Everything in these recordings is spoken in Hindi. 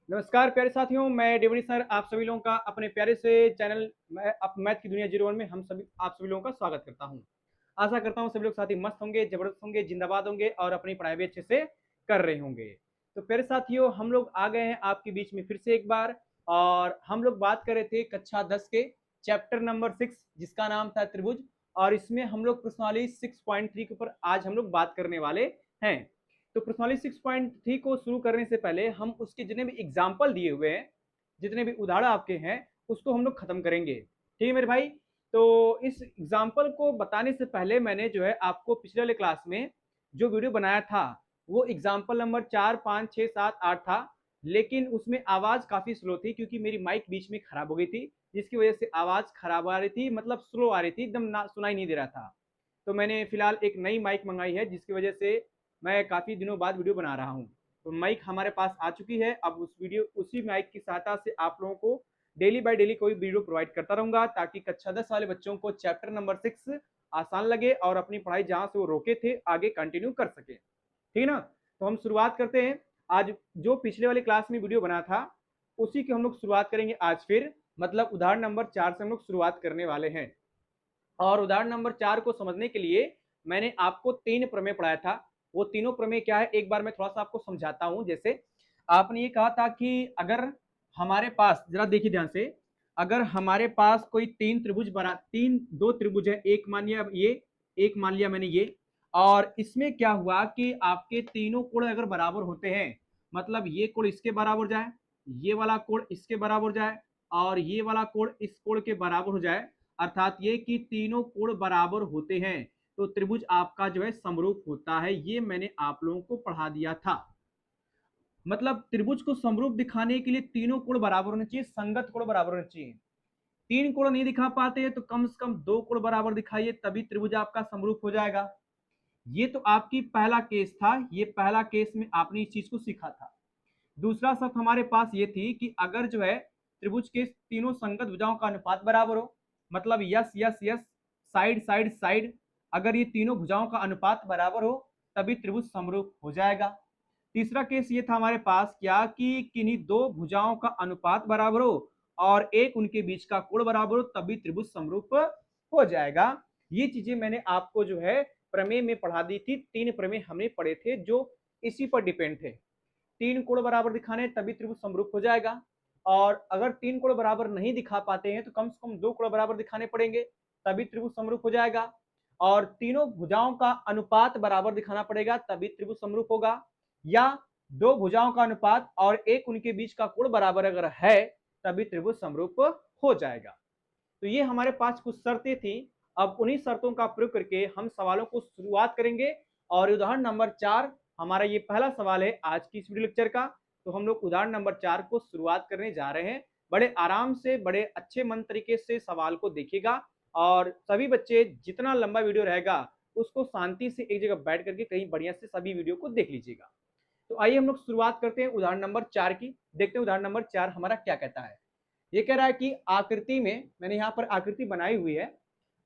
नमस्कार प्यारे साथियों, मैं डेवरी सर आप सभी लोगों का अपने प्यारे से चैनल मैथ की दुनिया 01 में हम सभी आप सभी लोगों का स्वागत करता हूं। आशा करता हूं सभी लोग साथी मस्त होंगे, जबरदस्त होंगे, जिंदाबाद होंगे और अपनी पढ़ाई भी अच्छे से कर रहे होंगे। तो प्यारे साथियों, हम लोग आ गए हैं आपके बीच में फिर से एक बार, और हम लोग बात कर रहे थे कक्षा 10 के चैप्टर नंबर 6 जिसका नाम था त्रिभुज। और इसमें हम लोग प्रश्नावली 6.3 के ऊपर आज हम लोग बात करने वाले हैं। तो प्रश्नावली 6.3 को शुरू करने से पहले हम उसके जितने भी एग्जाम्पल दिए हुए हैं, जितने भी उदाहरण आपके हैं, उसको हम लोग खत्म करेंगे। ठीक है मेरे भाई। तो इस एग्जाम्पल को बताने से पहले मैंने जो है आपको पिछले वाले क्लास में जो वीडियो बनाया था वो एग्जाम्पल नंबर 4, 5, 6, 7, 8 था। लेकिन उसमें आवाज काफी स्लो थी क्योंकि मेरी माइक बीच में खराब हो गई थी, जिसकी वजह से आवाज खराब आ रही थी, मतलब स्लो आ रही थी, एकदम ना सुनाई नहीं दे रहा था। तो मैंने फिलहाल एक नई माइक मंगाई है जिसकी वजह से मैं काफ़ी दिनों बाद वीडियो बना रहा हूँ। तो माइक हमारे पास आ चुकी है। अब उसी माइक की सहायता से आप लोगों को डेली बाय डेली कोई वीडियो प्रोवाइड करता रहूंगा ताकि कक्षा 10 वाले बच्चों को चैप्टर नंबर 6 आसान लगे और अपनी पढ़ाई जहां से वो रोके थे आगे कंटिन्यू कर सके। ठीक है ना। तो हम शुरुआत करते हैं। आज जो पिछले वाली क्लास में वीडियो बना था उसी की हम लोग शुरुआत करेंगे आज फिर, मतलब उदाहरण नंबर 4 से हम लोग शुरुआत करने वाले हैं। और उदाहरण नंबर 4 को समझने के लिए मैंने आपको 3 प्रमेय पढ़ाया था। वो तीनों प्रमेय क्या है एक बार मैं थोड़ा सा आपको समझाता हूं। जैसे आपने ये कहा था कि अगर हमारे पास, जरा देखिए ध्यान से, अगर हमारे पास कोई दो त्रिभुज है, एक मान लिया ये, एक मान लिया मैंने ये, और इसमें क्या हुआ कि आपके तीनों कोण अगर बराबर होते हैं, मतलब ये कोण इसके बराबर जाए, ये वाला कोण इसके बराबर जाए और ये वाला कोण इस कोण के बराबर हो जाए, अर्थात ये कि तीनों कोण बराबर होते हैं, तो त्रिभुज आपका जो है समरूप होता है। ये मैंने आप लोगों को पढ़ा दिया था। मतलब त्रिभुज को समरूप दिखाने के लिए तीनों कोण बराबर होने चाहिए, संगत कोण बराबर होने चाहिए। तीन कोण नहीं दिखा पाते हैं तो कम से कम दो कोण बराबर दिखाइए, तभी त्रिभुज आपका समरूप हो जाएगा। ये तो आपकी पहला केस था, ये पहला केस में आपने इस चीज को सीखा था। दूसरा शर्त हमारे पास ये थी कि अगर जो है त्रिभुज के तीनों संगत भुजाओं का अनुपात बराबर हो, मतलब yes yes yes, side side side, अगर ये तीनों भुजाओं का अनुपात बराबर हो तभी त्रिभुज समरूप हो जाएगा। तीसरा केस ये था हमारे पास क्या कि किन्हीं दो भुजाओं का अनुपात बराबर हो और एक उनके बीच का कोण बराबर हो, तभी त्रिभुज समरूप हो जाएगा। ये चीजें मैंने आपको जो है प्रमेय में पढ़ा दी थी। तीन प्रमेय हमने पढ़े थे जो इसी पर डिपेंड थे। तीन कोण बराबर दिखाने तभी त्रिभुज समरूप हो जाएगा, और अगर तीन कोण बराबर नहीं दिखा पाते हैं तो कम से कम दो कोण बराबर दिखाने पड़ेंगे, तभी त्रिभुज समरूप हो जाएगा। और तीनों भुजाओं का अनुपात बराबर दिखाना पड़ेगा तभी त्रिभुज समरूप होगा, या दो भुजाओं का अनुपात और एक उनके बीच का कोण बराबर अगर है तभी त्रिभुज समरूप हो जाएगा। तो ये हमारे पास कुछ शर्तें थी। अब उन्हीं शर्तों का प्रयोग करके हम सवालों को शुरुआत करेंगे। और उदाहरण नंबर 4 हमारा ये पहला सवाल है आज की इस वीडियो लेक्चर का। तो हम लोग उदाहरण नंबर 4 को शुरुआत करने जा रहे हैं। बड़े आराम से, बड़े अच्छे मन तरीके से सवाल को देखिएगा, और सभी बच्चे जितना लंबा वीडियो रहेगा उसको शांति से एक जगह बैठ करके कहीं बढ़िया से सभी वीडियो को देख लीजिएगा। तो आइए हम लोग शुरुआत करते हैं उदाहरण नंबर 4 की। देखते हैं उदाहरण नंबर 4 हमारा क्या कहता है। ये कह रहा है कि आकृति में, मैंने यहाँ पर आकृति बनाई हुई है,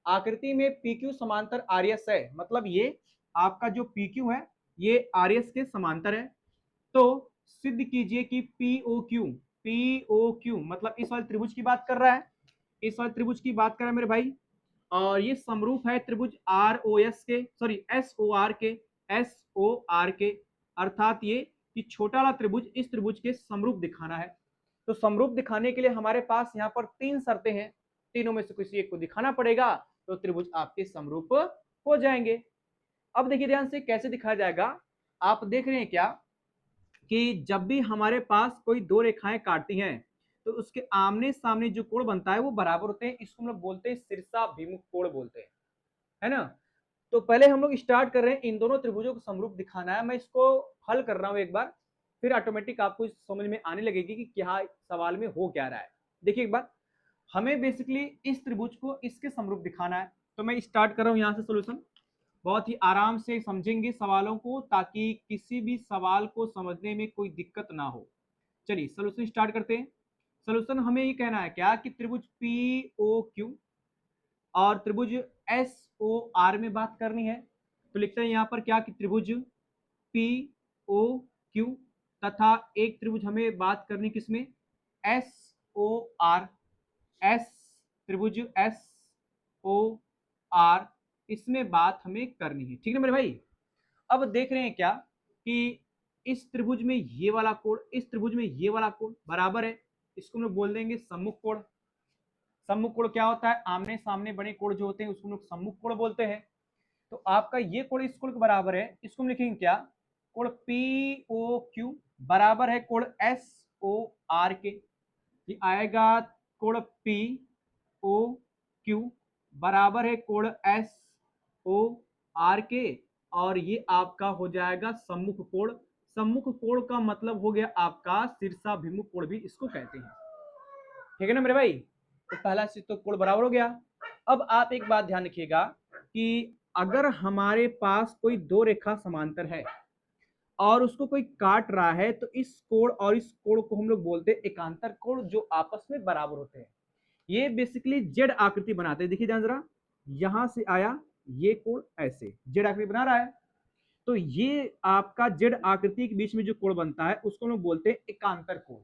आकृति में PQ समांतर RS है, मतलब ये आपका जो PQ है ये RS के समांतर है। तो सिद्ध कीजिए कि POQ मतलब इस वाले त्रिभुज की बात कर रहा है, इस वाले त्रिभुज की बात कर रहा है मेरे भाई। और ये समरूप है त्रिभुज ROS के, सॉरी SOR के, अर्थात ये कि छोटा वाला त्रिभुज इस त्रिभुज के समरूप दिखाना है। तो समरूप दिखाने के लिए हमारे पास यहाँ पर तीन शर्तें हैं, तीनों में से किसी एक को दिखाना पड़ेगा तो त्रिभुज आपके समरूप हो जाएंगे। अब देखिए ध्यान से कैसे दिखाया जाएगा। आप देख रहे हैं क्या कि जब भी हमारे पास कोई दो रेखाएं काटती हैं तो उसके आमने सामने जो कोण बनता है वो बराबर होते हैं, इसको हम लोग बोलते हैं शीर्षाभिमुख कोण बोलते हैं, है ना। तो पहले हम लोग स्टार्ट कर रहे हैं इन दोनों त्रिभुजों को समरूप दिखाना है। मैं इसको हल कर रहा हूं एक बार, फिर ऑटोमेटिक आपको समझ में आने लगेगी कि क्या सवाल में हो क्या रहा है। देखिए एक बार, हमें बेसिकली इस त्रिभुज को इसके समरूप दिखाना है। तो मैं स्टार्ट कर रहा हूं यहां से सोल्यूशन। बहुत ही आराम से समझेंगे सवालों को ताकि किसी भी सवाल को समझने में कोई दिक्कत ना हो। चलिए सोल्यूशन स्टार्ट करते हैं। सोल्यूशन हमें ये कहना है क्या कि त्रिभुज POQ और त्रिभुज SOR में बात करनी है। तो लिखते हैं यहाँ पर क्या कि त्रिभुज POQ तथा एक त्रिभुज हमें बात करनी किसमें, एस ओ आर, एस त्रिभुज एस ओ आर, इसमें बात हमें करनी है, ठीक है मेरे भाई। अब देख रहे हैं क्या कि इस त्रिभुज में ये वाला कोण, इस त्रिभुज में ये वाला कोण बराबर है, इसको हम लोग बोल देंगे सम्मुख कोण। सम्मुख कोण क्या होता है, आमने सामने बने कोण जो होते हैं उसको हम लोग सम्मुख कोण बोलते हैं। तो आपका ये कोण इस कोण के बराबर है, इसको हम लिखेंगे क्या, कोण पी ओ क्यू बराबर है कोण एस ओ आर के। ये आएगा कोण पी ओ क्यू बराबर है कोण एस ओ आर के, और ये आपका हो जाएगा सम्मुख कोण। सम्मुख कोण का मतलब हो गया आपका शीर्षाभिमुख कोण भी इसको कहते हैं, ठीक है ना मेरे भाई। तो पहला चीज तो कोण बराबर हो गया। अब आप एक बात ध्यान रखिएगा कि अगर हमारे पास कोई दो रेखा समांतर है और उसको कोई काट रहा है, तो इस कोण और इस कोण को हम लोग बोलते हैं एकांतर कोण, जो आपस में बराबर होते हैं। ये बेसिकली जेड आकृति बनाते हैं। देखिए ध्यान जरा, यहां से आया ये कोण ऐसे जेड आकृति बना रहा है, तो ये आपका जेड आकृति के बीच में जो कोण बनता है उसको हम लोग बोलते हैं एकांतर कोण।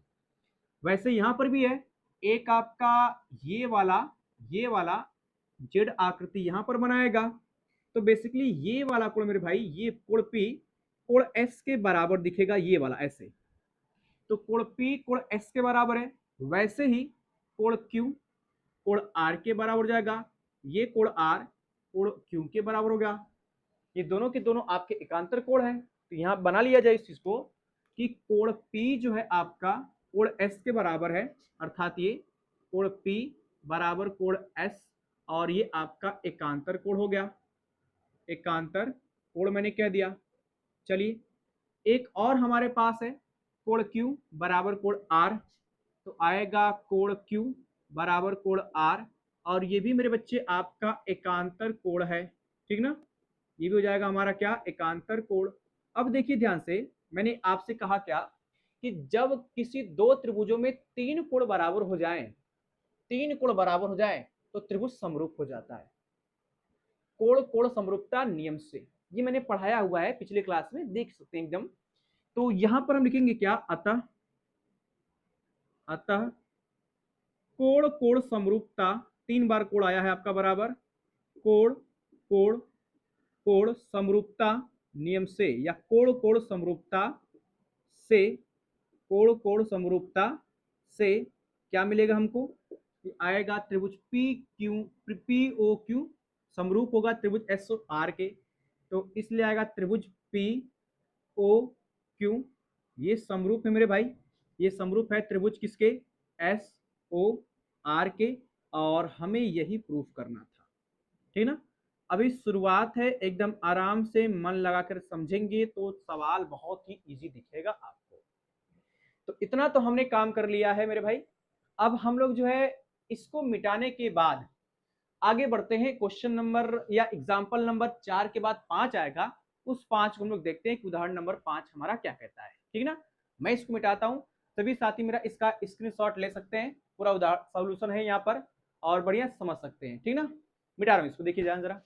वैसे यहां पर भी है, एक आपका ये वाला जेड आकृति यहां पर बनाएगा, तो बेसिकली ये वाला कोण मेरे भाई, ये कोण पी कोण एस के बराबर दिखेगा, ये वाला ऐसे। तो कोण पी कोण एस के बराबर है, वैसे ही कोण क्यू कोण आर के बराबर हो जाएगा, ये कोण आर कोण क्यू के बराबर होगा। ये दोनों के दोनों आपके एकांतर कोण है। तो यहां बना लिया जाए इस चीज को कि कोण पी जो है आपका कोण एस के बराबर है, अर्थात ये कोण पी बराबर कोण एस, और ये आपका एकांतर कोण हो गया। एकांतर कोण मैंने कह दिया। चलिए एक और हमारे पास है कोण Q बराबर कोण R, तो आएगा कोण Q बराबर कोण R, और ये भी मेरे बच्चे आपका एकांतर कोण है, ठीक ना। ये भी हो जाएगा हमारा क्या, एकांतर कोण। अब देखिए ध्यान से, मैंने आपसे कहा क्या कि जब किसी दो त्रिभुजों में तीन कोण बराबर हो जाएं, तीन कोण बराबर हो जाएं तो त्रिभुज समरूप हो जाता है, कोण कोण समरूपता नियम से। ये मैंने पढ़ाया हुआ है पिछले क्लास में, देख सकते हैं एकदम। तो यहां पर हम लिखेंगे क्या, अतः अतः कोण कोण समरूपता, तीन बार कोण आया है आपका बराबर, कोण कोण कोण समरूपता नियम से, या कोण कोण समरूपता से, कोण कोण समरूपता से क्या मिलेगा हमको, आएगा त्रिभुज पी ओ क्यू समरूप होगा त्रिभुज एस ओ आर के, तो इसलिए आएगा त्रिभुज पी ओ क्यू, ये समरूप है मेरे भाई, ये समरूप है त्रिभुज किसके, एस ओ आर के, और हमें यही प्रूफ करना था, ठीक ना। अभी शुरुआत है, एकदम आराम से मन लगाकर समझेंगे तो सवाल बहुत ही इजी दिखेगा आपको। तो इतना तो हमने काम कर लिया है मेरे भाई। अब हम लोग जो है इसको मिटाने के बाद आगे बढ़ते हैं, क्वेश्चन नंबर या एग्जाम्पल नंबर 4 के बाद 5 आएगा, उस 5 को हम लोग देखते हैं कि उदाहरण नंबर 5 हमारा क्या कहता है, ठीक ना। मैं इसको मिटाता हूं, सभी साथी मेरा इसका स्क्रीनशॉट ले सकते हैं, पूरा उदाहरण सॉल्यूशन है यहाँ पर और बढ़िया समझ सकते हैं, ठीक ना। मिटा रहा हूँ इसको, देखिए जान जरा।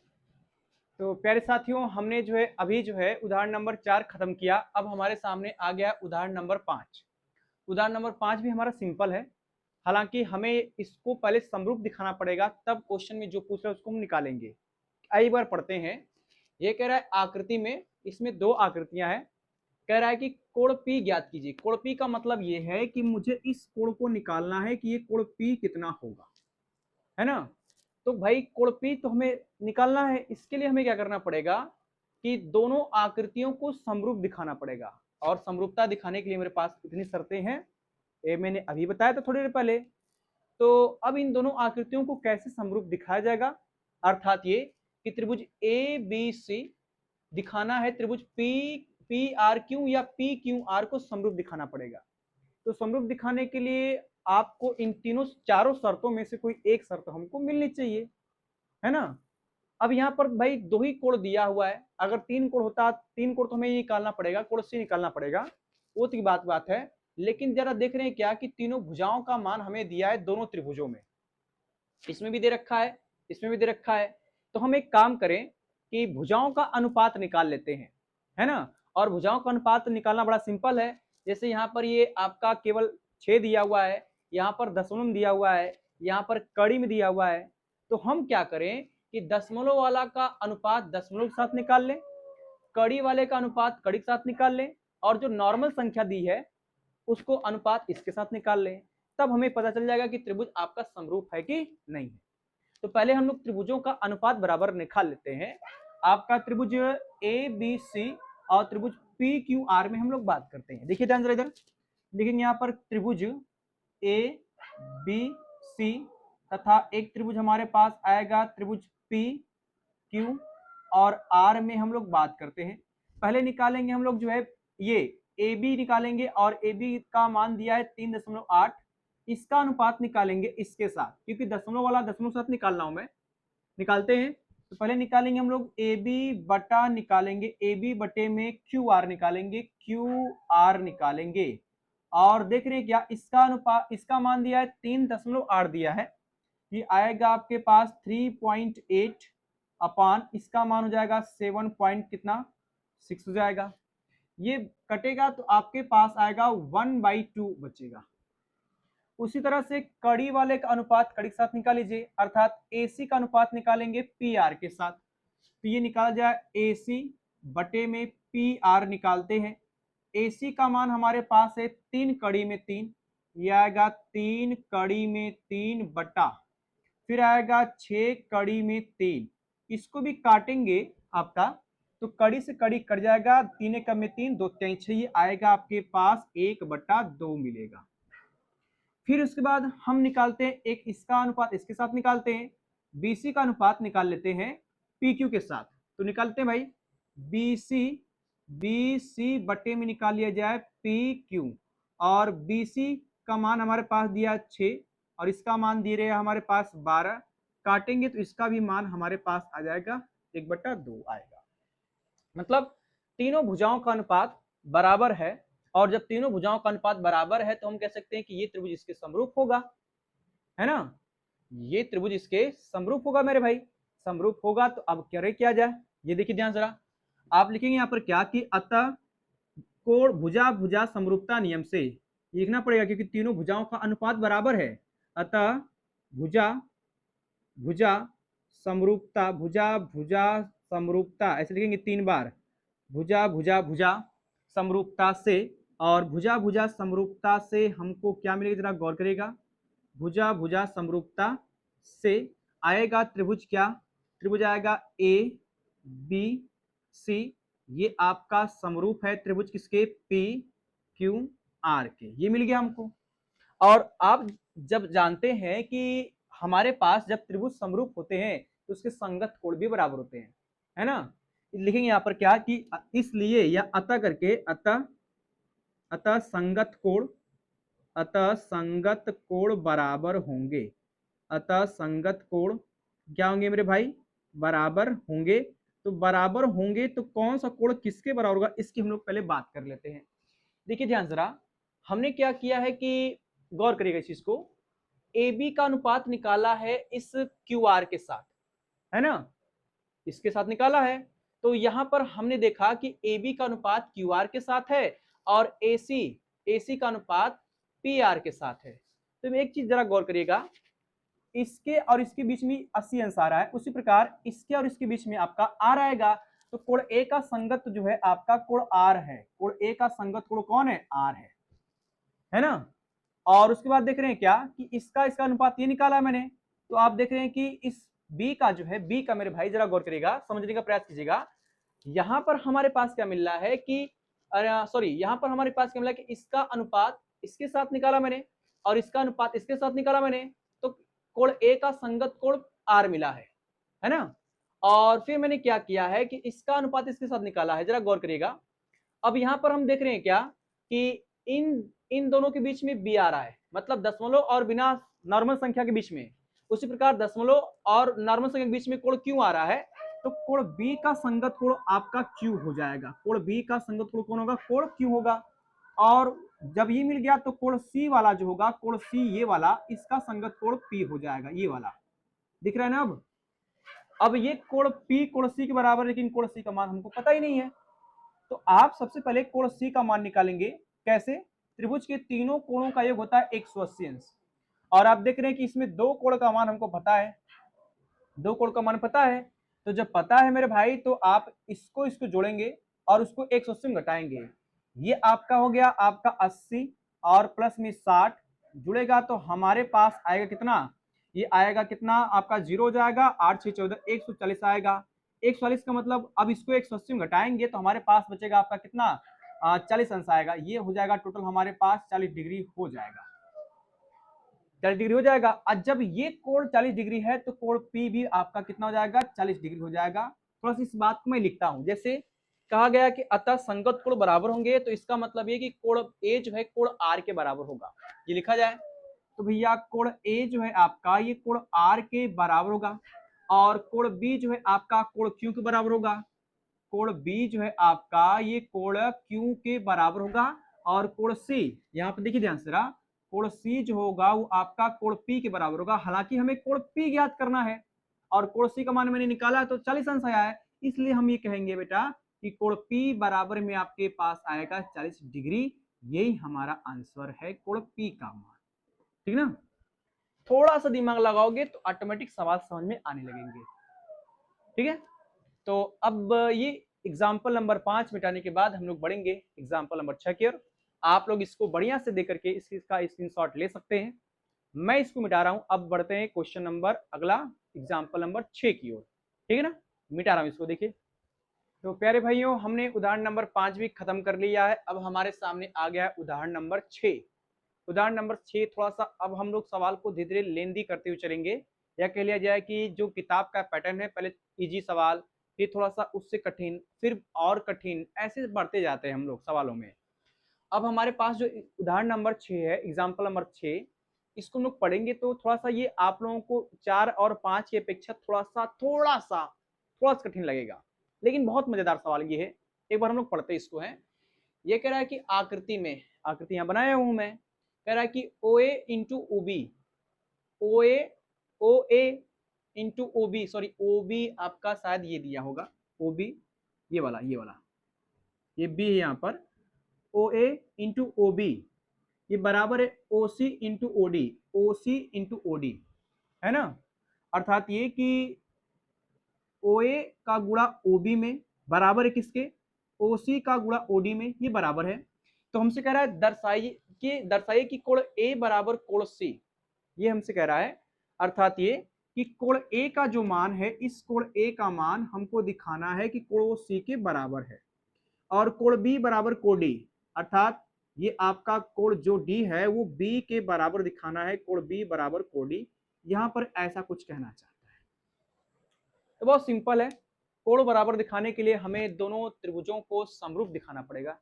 तो प्यारे साथियों, हमने जो है अभी जो है उदाहरण नंबर 4 खत्म किया, अब हमारे सामने आ गया उदाहरण नंबर 5। उदाहरण नंबर 5 भी हमारा सिंपल है, हालांकि हमें इसको पहले समरूप दिखाना पड़ेगा, तब क्वेश्चन में जो पूछ रहा है उसको हम निकालेंगे। एक बार पढ़ते हैं। ये कह रहा है आकृति में, इसमें दो आकृतियां हैं, कह रहा है कि कोण P ज्ञात कीजिए। कोण P का मतलब ये है कि मुझे इस कोण को निकालना है कि ये कोण P कितना होगा, है ना। तो भाई कोण P तो हमें निकालना है, इसके लिए हमें क्या करना पड़ेगा कि दोनों आकृतियों को समरूप दिखाना पड़ेगा, और समरूपता दिखाने के लिए मेरे पास इतनी शर्तें हैं, ये मैंने अभी बताया था थोड़ी देर पहले। तो अब इन दोनों आकृतियों को कैसे समरूप दिखाया जाएगा, अर्थात ये कि त्रिभुज ए बी सी दिखाना है, त्रिभुज पी आर क्यू या पी क्यू आर को समरूप दिखाना पड़ेगा। तो समरूप दिखाने के लिए आपको इन तीनों चारों शर्तों में से कोई एक शर्त हमको मिलनी चाहिए, है ना। अब यहाँ पर भाई दो ही कोण दिया हुआ है, अगर तीन कोण होता, तीन कोण तो हमें निकालना पड़ेगा, कोण सी निकालना पड़ेगा, वो तो बात है। लेकिन जरा देख रहे हैं क्या कि तीनों भुजाओं का मान हमें दिया है दोनों त्रिभुजों में, इसमें भी दे रखा है, इसमें भी दे रखा है। तो हम एक काम करें कि भुजाओं का अनुपात निकाल लेते हैं, है ना। और भुजाओं का अनुपात निकालना बड़ा सिंपल है, जैसे यहाँ पर ये आपका केवल 6 दिया हुआ है, यहाँ पर दशमलव में दिया हुआ है, यहाँ पर कड़ी में दिया हुआ है, तो हम क्या करें कि दशमलव वाला का अनुपात दशमलव के साथ निकाल लें, कड़ी वाले का अनुपात कड़ी के साथ निकाल लें, और जो नॉर्मल संख्या दी है उसको अनुपात इसके साथ निकाल लें, तब हमें पता चल जाएगा कि त्रिभुज आपका समरूप है कि नहीं है। तो पहले हम लोग त्रिभुजों का अनुपात बराबर निकाल लेते हैं। आपका त्रिभुज ए बी सी और त्रिभुज पी क्यू आर में हम लोग बात करते हैं। देखिए ध्यान से इधर लिखेंगे, यहाँ पर त्रिभुज ए बी सी तथा एक त्रिभुज हमारे पास आएगा त्रिभुज पी क्यू और आर में हम लोग बात करते हैं। पहले निकालेंगे हम लोग जो है ये ए बी निकालेंगे, और ए बी का मान दिया है 3.8, इसका अनुपात निकालेंगे इसके साथ, क्योंकि दशमलव वाला दशमलव के साथ निकालना हूं मैं। निकालते हैं, तो पहले निकालेंगे हम लोग ए बी बटा निकालेंगे ए बी बटे में क्यू आर निकालेंगे, क्यू आर निकालेंगे, और देख रहे हैं क्या इसका अनुपात, इसका मान दिया है 3.8 दिया है, ये आएगा आपके पास 3.8 अपान इसका मान हो जाएगा 7 पॉइंट कितना 6 हो जाएगा। ये कटेगा तो आपके पास आएगा 1/2 बचेगा। उसी तरह से कड़ी वाले का अनुपात कड़ी के साथ निकाल लीजिए, अर्थात AC का अनुपात निकालेंगे PR के साथ, तो ये निकाला जाए AC बटे में PR निकालते हैं। AC का मान हमारे पास है 3 कड़ी में 3, ये आएगा 3 कड़ी में 3 बटा, फिर आएगा 6 कड़ी में 3, इसको भी काटेंगे आपका, तो कड़ी से कड़ी कट जाएगा, 3 कम में 3 2 3 6, ये आएगा आपके पास 1/2 मिलेगा। फिर उसके बाद हम निकालते हैं एक इसका अनुपात इसके साथ निकालते हैं, BC का अनुपात निकाल लेते हैं PQ के साथ, तो निकालते हैं भाई BC बटे में निकाल लिया जाए PQ, और BC का मान हमारे पास दिया 6 और इसका मान दे रहे हैं हमारे पास 12, काटेंगे तो इसका भी मान हमारे पास आ जाएगा 1/2 आएगा। मतलब तीनों भुजाओं का अनुपात बराबर है, और जब तीनों भुजाओं का अनुपात बराबर है तो हम कह सकते हैं कि ये त्रिभुज इसके समरूप होगा, है ना, ये त्रिभुज इसके समरूप होगा मेरे भाई। समरूप होगा तो अब किया जाए, ये देखिए ध्यान जरा, आप लिखेंगे यहाँ पर क्या कि अतः कोण भुजा भुजा समरूपता नियम से लिखना पड़ेगा, क्योंकि तीनों भुजाओं का अनुपात बराबर है, अतः भुजा भुजा समरूपता, भुजा भुजा समरूपता, ऐसे लिखेंगे 3 बार, भुजा भुजा भुजा समरूपता से, और भुजा भुजा समरूपता से हमको क्या मिलेगा जरा गौर करेगा, भुजा भुजा समरूपता से आएगा त्रिभुज क्या, त्रिभुज आएगा ए बी सी, ये आपका समरूप है त्रिभुज किसके, पी क्यू आर के, ये मिल गया हमको। और आप जब जानते हैं कि हमारे पास जब त्रिभुज समरूप होते हैं तो उसके संगत कोण भी बराबर होते हैं, है ना, लिखेंगे यहाँ पर क्या कि इसलिए या अतः करके, अतः संगत कोण, अतः संगत कोण बराबर होंगे, अतः संगत कोण क्या होंगे मेरे भाई, बराबर होंगे। तो बराबर होंगे तो कौन सा कोण किसके बराबर होगा, इसकी हम लोग पहले बात कर लेते हैं। देखिए ध्यान जरा, हमने क्या किया है कि गौर करिएगा इस चीज को, AB का अनुपात निकाला है इस QR के साथ, है ना, इसके साथ निकाला है, तो यहां पर हमने देखा कि AB का अनुपात QR के साथ है और AC का अनुपात PR के साथ है। तो एक चीज जरा गौर करिएगा, इसके और इसके बीच में 80 अंश आ रहा है, उसी प्रकार इसके और इसके बीच में आपका R आएगा, तो कोण A का संगत जो है आपका कोण R है, कोण A का संगत कोण कौन है, R है ना। और उसके बाद देख रहे हैं क्या कि इसका अनुपात ये निकाला है मैंने, तो आप देख रहे हैं कि इस B का जो है, B का मेरे भाई जरा गौर करिएगा, समझने का प्रयास कीजिएगा, यहां पर हमारे पास क्या मिल रहा है कि यहां पर हमारे पास क्या मिला कि इसका अनुपात इसके साथ निकाला मैंने और इसका अनुपात इसके साथ निकाला मैंने, तो कोण A का संगत कोण R मिला है ना। और फिर मैंने क्या किया है कि इसका अनुपात इसके साथ निकाला है, जरा गौर करिएगा। अब यहां पर हम देख रहे हैं क्या कि इन दोनों के बीच में B आ रहा है, मतलब दशमलव और बिना नॉर्मल संख्या के बीच में, उसी प्रकार दशमलव और नॉर्मल संख्या के बीच में कोण Q आ रहा है, तो कोण B का संगत कोण आपका Q हो जाएगा, कोण B का संगत कोण कौन होगा, कोण Q होगा। और जब ये मिल गया तो कोण C वाला जो होगा, कोण C ये वाला, इसका संगत कोण P हो जाएगा, ये वाला दिख रहा है ना। अब ये कोण P कोण C के बराबर, लेकिन कोण C का मान हमको पता ही नहीं है, तो आप सबसे पहले कोण C का मान निकालेंगे, कैसे? त्रिभुज के तीनों कोणों का योग होता है 180 अंश। और आप देख रहे हैं कि इसमें दो कोण का मान हमको पता है, दो कोण का मान पता है। तो जब पता है मेरे भाई तो आप इसको इसको जोड़ेंगे और उसको 180 में घटाएंगे। ये आपका हो गया आपका 80 और प्लस में 60 जुड़ेगा तो हमारे पास आएगा कितना? ये आएगा कितना? आपका जीरो हो जाएगा, 8 6 14 140 आएगा। 140 का मतलब अब इसको 180 में घटाएंगे तो हमारे पास बचेगा आपका कितना? 40 अंश आएगा। ये हो जाएगा टोटल हमारे पास 40 डिग्री हो जाएगा, 40 डिग्री हो जाएगा। और जब ये कोण 40 डिग्री है तो कोण P भी आपका कितना हो जाएगा? 40 डिग्री हो जाएगा। थोड़ा सा इस बात को मैं लिखता हूं, जैसे कहा गया कि अतः संगत कोण बराबर होंगे, तो इसका मतलब ये कि कोण A जो है कोण R के बराबर होगा। ये लिखा जाए तो भैया कोण A जो है आपका ये कोण R के बराबर होगा, और कोण B जो है आपका कोण Q के बराबर होगा। कोण B जो है आपका ये कोण Q के बराबर होगा, और कोण C यहाँ पर देखिए ध्यान से जरा, कोण C जो होगा वो आपका कोण P के बराबर होगा। हालांकि हमें कोण P ज्ञात करना है और कोण C का मान मैंने निकाला तो 40 अंश आया है, इसलिए हम ये कहेंगे बेटा कि कोण P बराबर में आपके पास आएगा 40 डिग्री। यही हमारा आंसर है कोण P का मान। ठीक ना? थोड़ा सा दिमाग लगाओगे तो ऑटोमेटिक सवाल समझ में आने लगेंगे। ठीक है, तो अब ये एग्जाम्पल नंबर 5 मिटाने के बाद हम लोग बढ़ेंगे एग्जाम्पल नंबर 6 की ओर। आप लोग इसको बढ़िया से देख करके इसका स्क्रीनशॉट ले सकते हैं। मैं इसको मिटा रहा हूं। अब बढ़ते हैं क्वेश्चन नंबर अगला एग्जाम्पल नंबर 6 की ओर। ठीक है ना? मिटा रहा हूं इसको, देखिए। तो प्यारे भाइयों, हमने उदाहरण नंबर 5 भी खत्म कर लिया है। अब हमारे सामने आ गया है उदाहरण नंबर 6। उदाहरण नंबर 6 थोड़ा सा अब हम लोग सवाल को धीरे धीरे लेंदी करते हुए चलेंगे, या कह लिया जाए कि जो किताब का पैटर्न है, पहले इजी सवाल, फिर थोड़ा सा उससे कठिन, फिर और कठिन, ऐसे बढ़ते जाते हैं हम लोग सवालों में। अब हमारे पास जो उदाहरण नंबर 6 है, एग्जाम्पल नंबर 6, इसको हम लोग पढ़ेंगे तो थोड़ा सा ये आप लोगों को 4 और 5 की अपेक्षा थोड़ा सा कठिन लगेगा, लेकिन बहुत मजेदार सवाल ये है। एक बार हम लोग पढ़ते इसको है। ये कह रहा है कि आकृति में, आकृति यहाँ बनाया हूं मैं, कह रहा है कि OA into OB, OA into OB, sorry OB आपका शायद ये दिया होगा, OB ये वाला ये B है यहाँ पर। OA इंटू OB ये बराबर है OC into OD, OC into OD, है ना? अर्थात ये कि OA का गुणा OB में बराबर है किसके? OC का गुणा OD में, ये बराबर है। तो हमसे कह रहा है दर्शाइए कि कोण A बराबर कोण C, ये हमसे कह रहा है। अर्थात ये कि कोण A का जो मान है, इस कोण A का मान हमको दिखाना है कि कोण C के बराबर है, और कोण B बराबर कोण D, अर्थात ये आपका कोण जो D है वो B के बराबर दिखाना है, कोण B बराबर कोण D। यहां पर ऐसा कुछ कहना चाहता है। तो बहुत सिंपल है, कोण बराबर दिखाने के लिए हमें दोनों त्रिभुजों को समरूप दिखाना पड़ेगा,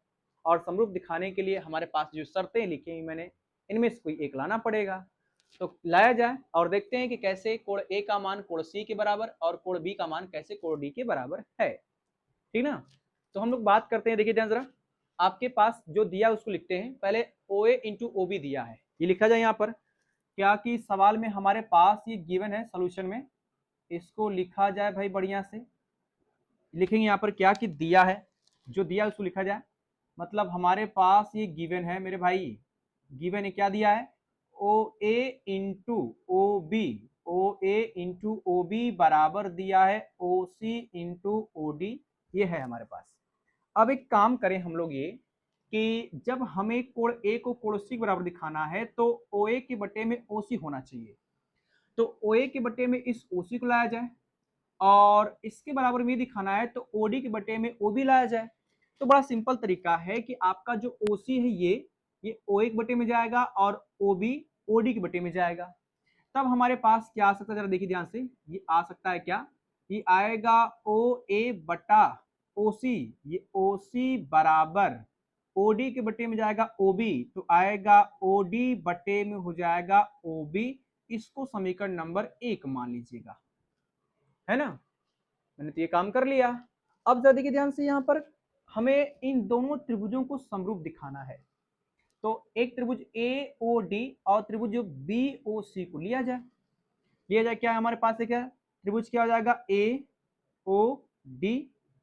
और समरूप दिखाने के लिए हमारे पास जो शर्तें लिखी हैं मैंने, इनमें से कोई एक लाना पड़ेगा। तो लाया जाए और देखते हैं कि कैसे कोण A का मान कोण C के बराबर और कोण B का मान कैसे कोण D के बराबर है। ठीक ना? तो हम लोग बात करते हैं, देखिए ध्यान जरा, आपके पास जो दिया उसको लिखते हैं। पहले OA इंटू OB दिया है, ये लिखा जाए यहाँ पर। क्या कि सवाल में हमारे पास ये गिवन है, सोल्यूशन में इसको लिखा जाए भाई बढ़िया से। लिखेंगे यहाँ पर क्या कि दिया है, जो दिया उसको लिखा जाए। मतलब हमारे पास ये गिवन है मेरे भाई, गिवन है, क्या दिया है? OA into OB, OA into OB बराबर दिया है OC इंटू OD, ये है हमारे पास। अब एक काम करें हम लोग ये कि जब हमें कोण A को कोण C के बराबर दिखाना है तो OA के बटे में OC होना चाहिए। तो OA के बटे में इस OC को लाया जाए, और इसके बराबर में दिखाना है तो OD के बटे में OB लाया जाए। तो बड़ा सिंपल तरीका है कि आपका जो OC है ये OA के बटे में जाएगा और OB OD के बटे में जाएगा। तब हमारे पास क्या आ सकता है, जरा देखिए ध्यान से, ये आ सकता है क्या? ये आएगा OA बटा OC, ये OC बराबर OD के बटे में जाएगा OB, तो आएगा OD बटे में हो जाएगा OB। इसको समीकरण नंबर 1 मान लीजिएगा, है ना? मैंने तो ये काम कर लिया। अब जरा देखिए ध्यान से, यहाँ पर हमें इन दोनों त्रिभुजों को समरूप दिखाना है। तो एक त्रिभुज AOD और त्रिभुज BOC को लिया जाए। क्या है हमारे पास? एक है त्रिभुज, क्या हो जाएगा? AOD,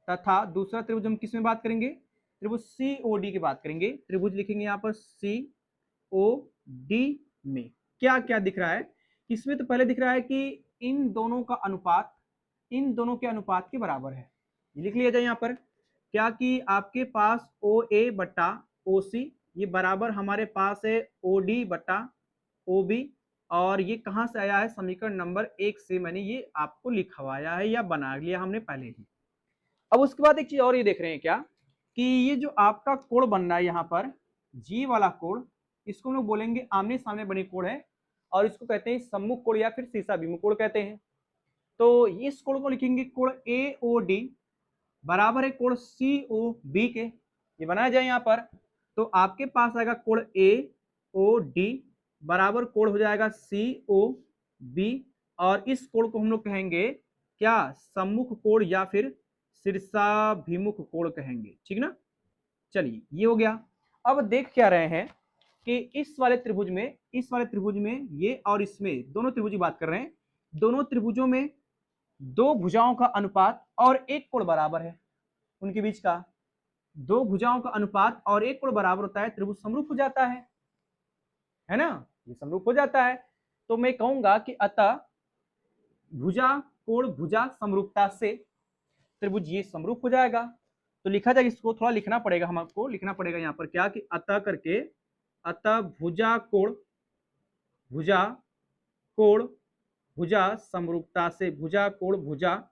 तथा दूसरा त्रिभुज हम किस में बात करेंगे? त्रिभुज COD की बात करेंगे, त्रिभुज लिखेंगे यहाँ पर COD में क्या क्या दिख रहा है। इसमें तो पहले दिख रहा है कि इन दोनों का अनुपात इन दोनों के अनुपात के बराबर है। लिख लिया जाए यहाँ पर क्या कि आपके पास OA बटा OC ये बराबर हमारे पास है OD बटा OB, और ये कहाँ से आया है, समीकरण नंबर 1 से मैंने ये आपको लिखवाया है या बना लिया हमने पहले ही। अब उसके बाद एक चीज और ये देख रहे हैं क्या कि ये जो आपका कोण बन रहा है यहाँ पर जी वाला कोण, इसको हम लोग बोलेंगे आमने सामने बने कोण है, और इसको कहते हैं सम्मुख कोण या फिर शीशाभिमुख कोण कहते हैं। तो इस कोण को लिखेंगे कोण AOD बराबर है कोण COB के, ये बनाया जाए यहाँ पर। तो आपके पास आएगा कोण AOD बराबर कोण हो जाएगा COB, और इस कोण को हम लोग कहेंगे क्या, सम्मुख कोण या फिर शीर्षाभिमुख कोण कहेंगे, ठीक ना। चलिए ये हो गया। अब देख क्या रहे हैं कि इस वाले त्रिभुज में ये और इसमें दोनों त्रिभुज की बात कर रहे हैं, दोनों त्रिभुजों में दो भुजाओं का अनुपात और एक कोण बराबर है, उनके बीच का दो भुजाओं का अनुपात और एक कोण बराबर होता है, त्रिभुज समरूप हो जाता है ना, ये समरूप हो जाता है। तो मैं कहूंगा कि अतः भुजा कोण भुजा समरूपता से त्रिभुज ये समरूप हो जाएगा। तो लिखा जाए, इसको थोड़ा लिखना पड़ेगा, हमको लिखना पड़ेगा यहाँ पर क्या कि अतः करके, अतः भुजा कोण भुजा समरूपता से, भुजा कोण भुजा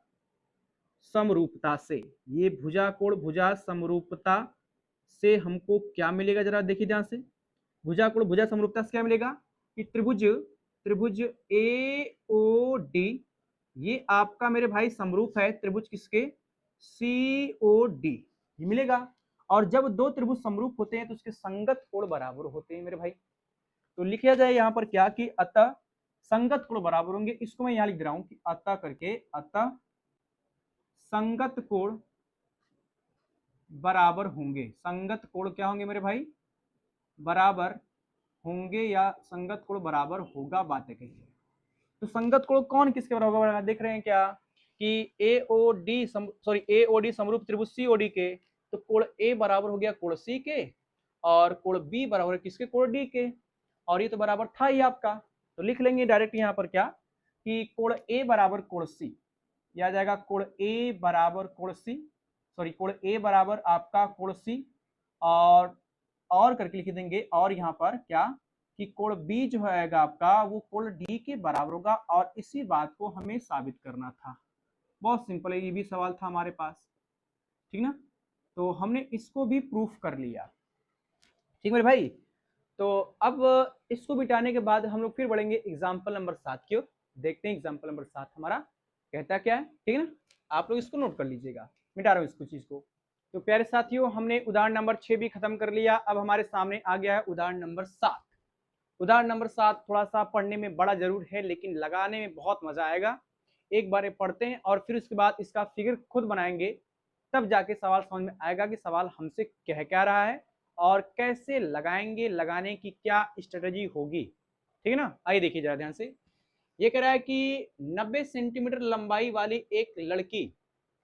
समरूपता से, ये भुजा कोण भुजा समरूपता से हमको क्या मिलेगा, जरा देखिए ध्यान से। भुजा कोण भुजा समरूपता से क्या मिलेगा कि त्रिभुज AOD ये आपका मेरे भाई समरूप है त्रिभुज किसके, COD, ये मिलेगा। और जब दो त्रिभुज समरूप होते हैं तो उसके संगत कोण बराबर होते हैं मेरे भाई। तो लिखा जाए यहाँ पर क्या कि अतः संगत कोण बराबर होंगे, इसको मैं यहाँ लिख दे रहा हूं कि अतः करके, अतः संगत कोण बराबर होंगे। संगत कोण क्या होंगे मेरे भाई, बराबर होंगे, या संगत कोण बराबर होगा, बातें कही है। तो संगत कोण कौन किसके बराबर होगा, देख रहे हैं क्या कि AOD समरूप त्रिभुज COD के, तो कोण A बराबर हो गया कोण C के, और कोण B बराबर है किसके, कोण D के, और ये तो बराबर था ही आपका। तो लिख लेंगे डायरेक्ट यहाँ पर क्या कि कोण A बराबर कोण C, यह आ जाएगा कोण A बराबर कोण C, कोण A बराबर आपका कोण C, और करके लिख देंगे, और यहाँ पर क्या कि कोण B जो आएगा आपका वो कोण D के बराबर होगा, और इसी बात को हमें साबित करना था। बहुत सिंपल है, ये भी सवाल था हमारे पास, ठीक ना। तो हमने इसको भी प्रूफ कर लिया, ठीक मेरे भाई। तो अब इसको मिटाने के बाद हम लोग फिर बढ़ेंगे एग्जाम्पल नंबर 7 की ओर। देखते हैं एग्जाम्पल नंबर 7 हमारा कहता क्या है, ठीक है ना। आप लोग इसको नोट कर लीजिएगा, मिटा रहा हूँ इसको चीज को। तो प्यारे साथियों, हमने उदाहरण नंबर 6 भी खत्म कर लिया। अब हमारे सामने आ गया है उदाहरण नंबर 7। उदाहरण नंबर 7 थोड़ा सा पढ़ने में बड़ा जरूर है, लेकिन लगाने में बहुत मजा आएगा। एक बार पढ़ते हैं और फिर उसके बाद इसका फिगर खुद बनाएंगे, तब जाके सवाल समझ में आएगा कि सवाल हमसे कह क्या रहा है और कैसे लगाएंगे, लगाने की क्या स्ट्रेटजी होगी, ठीक है ना। आइए देखिए जरा ध्यान से। ये कह रहा है कि 90 सेंटीमीटर लंबाई वाली एक लड़की,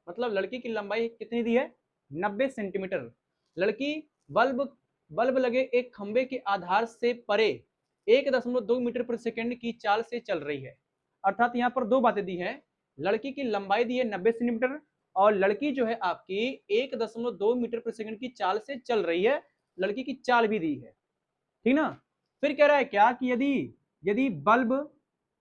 मतलब लड़की की लंबाई कितनी दी है, 90 सेंटीमीटर। लड़की बल्ब लगे एक खंबे के आधार से परे 1.2 मीटर प्रति सेकंड की चाल से चल रही है। अर्थात यहाँ पर दो बातें दी हैं, लड़की की लंबाई दी है 90 सेंटीमीटर, और लड़की जो है आपकी 1.2 मीटर प्रति सेकंड की चाल से चल रही है, लड़की की चाल भी दी है, ठीक ना। फिर कह रहा है क्या कि यदि बल्ब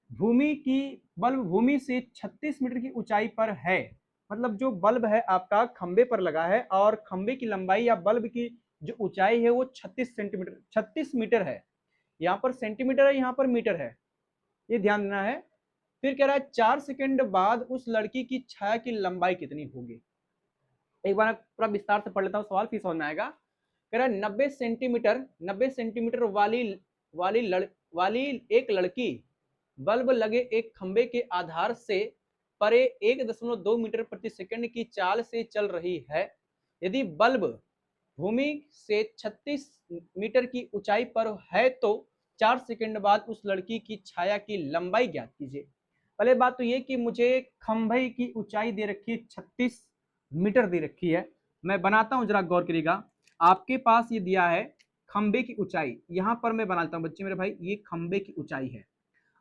भूमि से 36 मीटर की ऊंचाई पर है, मतलब जो बल्ब है आपका खंबे पर लगा है और खंबे की लंबाई या बल्ब की जो ऊंचाई है वो 36 मीटर है। यहाँ पर सेंटीमीटर है, यहाँ पर मीटर है, ये ध्यान देना है। फिर कह रहा है 4 सेकंड बाद उस लड़की की छाया की लंबाई कितनी होगी। एक बार पूरा विस्तार से पढ़ लेता हूँ, सवाल फिर समझ में आएगा। कह रहा है 90 सेंटीमीटर वाली एक लड़की बल्ब लगे एक खंबे के आधार से परे 1.2 मीटर प्रति सेकंड की चाल से चल रही है। यदि बल्ब भूमि से 36 मीटर की ऊंचाई पर है तो 4 सेकंड बाद उस लड़की की छाया की लंबाई ज्ञात कीजिए। पहले बात तो ये कि मुझे खंभे की ऊंचाई दे रखी है 36 मीटर दे रखी है, मैं बनाता हूं, जरा गौर करिएगा। आपके पास ये दिया है खंबे की ऊंचाई, यहां पर मैं बना लेता हूं बच्चे मेरे भाई, ये खंबे की ऊंचाई है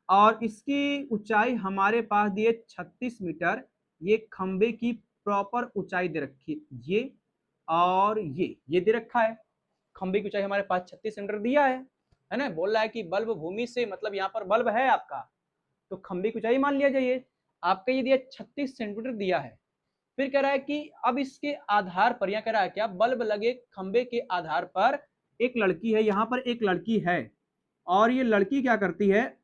और इसकी ऊंचाई हमारे पास दी है 36 मीटर। ये खंबे की प्रॉपर ऊंचाई दे रखी है ये, और ये दे रखा है। खंबे की ऊंचाई हमारे पास 36 मीटर दिया है ना। बोल रहा है कि बल्ब भूमि से, मतलब यहाँ पर बल्ब है आपका, तो खंबे की ऊंचाई मान लिया जाइए। आपका ये दिया 36 सेंटीमीटर दिया है। फिर कह रहा है कि अब इसके आधार पर, यहाँ कह रहा है क्या, बल्ब लगे खंबे के आधार पर एक लड़की है, यहाँ पर एक लड़की है और ये लड़की क्या करती है,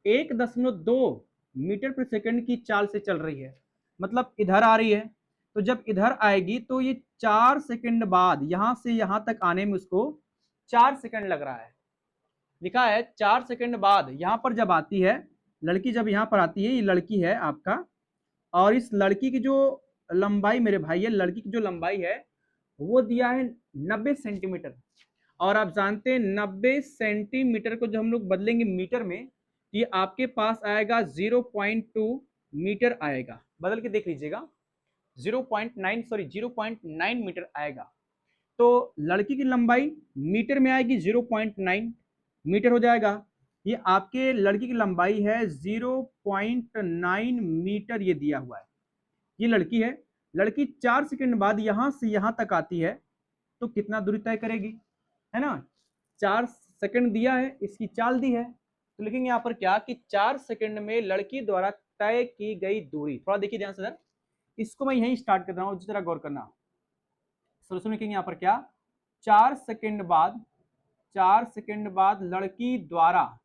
1.2 मीटर प्रति सेकंड की चाल से चल रही है। मतलब इधर आ रही है, तो जब इधर आएगी तो ये 4 सेकंड बाद यहां से यहां तक आने में उसको 4 सेकंड लग रहा है। लिखा है 4 सेकंड बाद यहां पर जब आती है लड़की, जब यहां पर आती है, ये लड़की है आपका, और इस लड़की की जो लंबाई मेरे भाई है, लड़की की जो लंबाई है वो दिया है 90 सेंटीमीटर। और आप जानते हैं 90 सेंटीमीटर को जब हम लोग बदलेंगे मीटर में, ये आपके पास आएगा 0.2 मीटर आएगा। बदल के देख लीजिएगा, 0.9 मीटर आएगा। तो लड़की की लंबाई मीटर में आएगी 0.9 मीटर हो जाएगा। ये आपके लड़की की लंबाई है 0.9 मीटर, ये दिया हुआ है। ये लड़की है, लड़की 4 सेकंड बाद यहां से यहां तक आती है तो कितना दूरी तय करेगी, है ना। 4 सेकंड दिया है, इसकी चाल दी है, तो लिखेंगे यहाँ पर क्या कि 4 सेकंड में लड़की द्वारा तय की गई दूरी। थोड़ा देखिए ध्यान से सर, इसको मैं यहीं स्टार्ट कर रहा हूँ, जरा गौर करना। सोल्यूशन लिखेंगे यहाँ पर क्या, 4 सेकंड बाद, 4 सेकंड बाद लड़की द्वारा,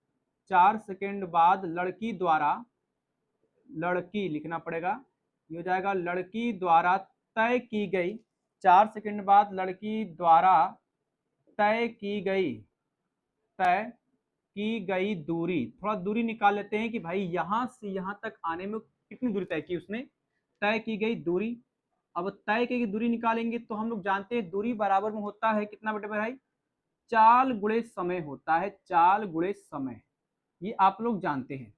4 सेकंड बाद लड़की द्वारा, लड़की लिखना पड़ेगा, ये हो जाएगा लड़की द्वारा तय की गई, 4 सेकंड बाद लड़की द्वारा तय की गई दूरी। थोड़ा दूरी निकाल लेते हैं कि भाई यहां से यहां तक आने में कितनी दूरी तय की उसने, तय की गई दूरी। अब तय की गई दूरी निकालेंगे तो हम लोग जानते हैं दूरी बराबर में होता है कितना बेटे भाई, चाल गुणे समय होता है, चाल गुणे समय, ये आप लोग जानते हैं।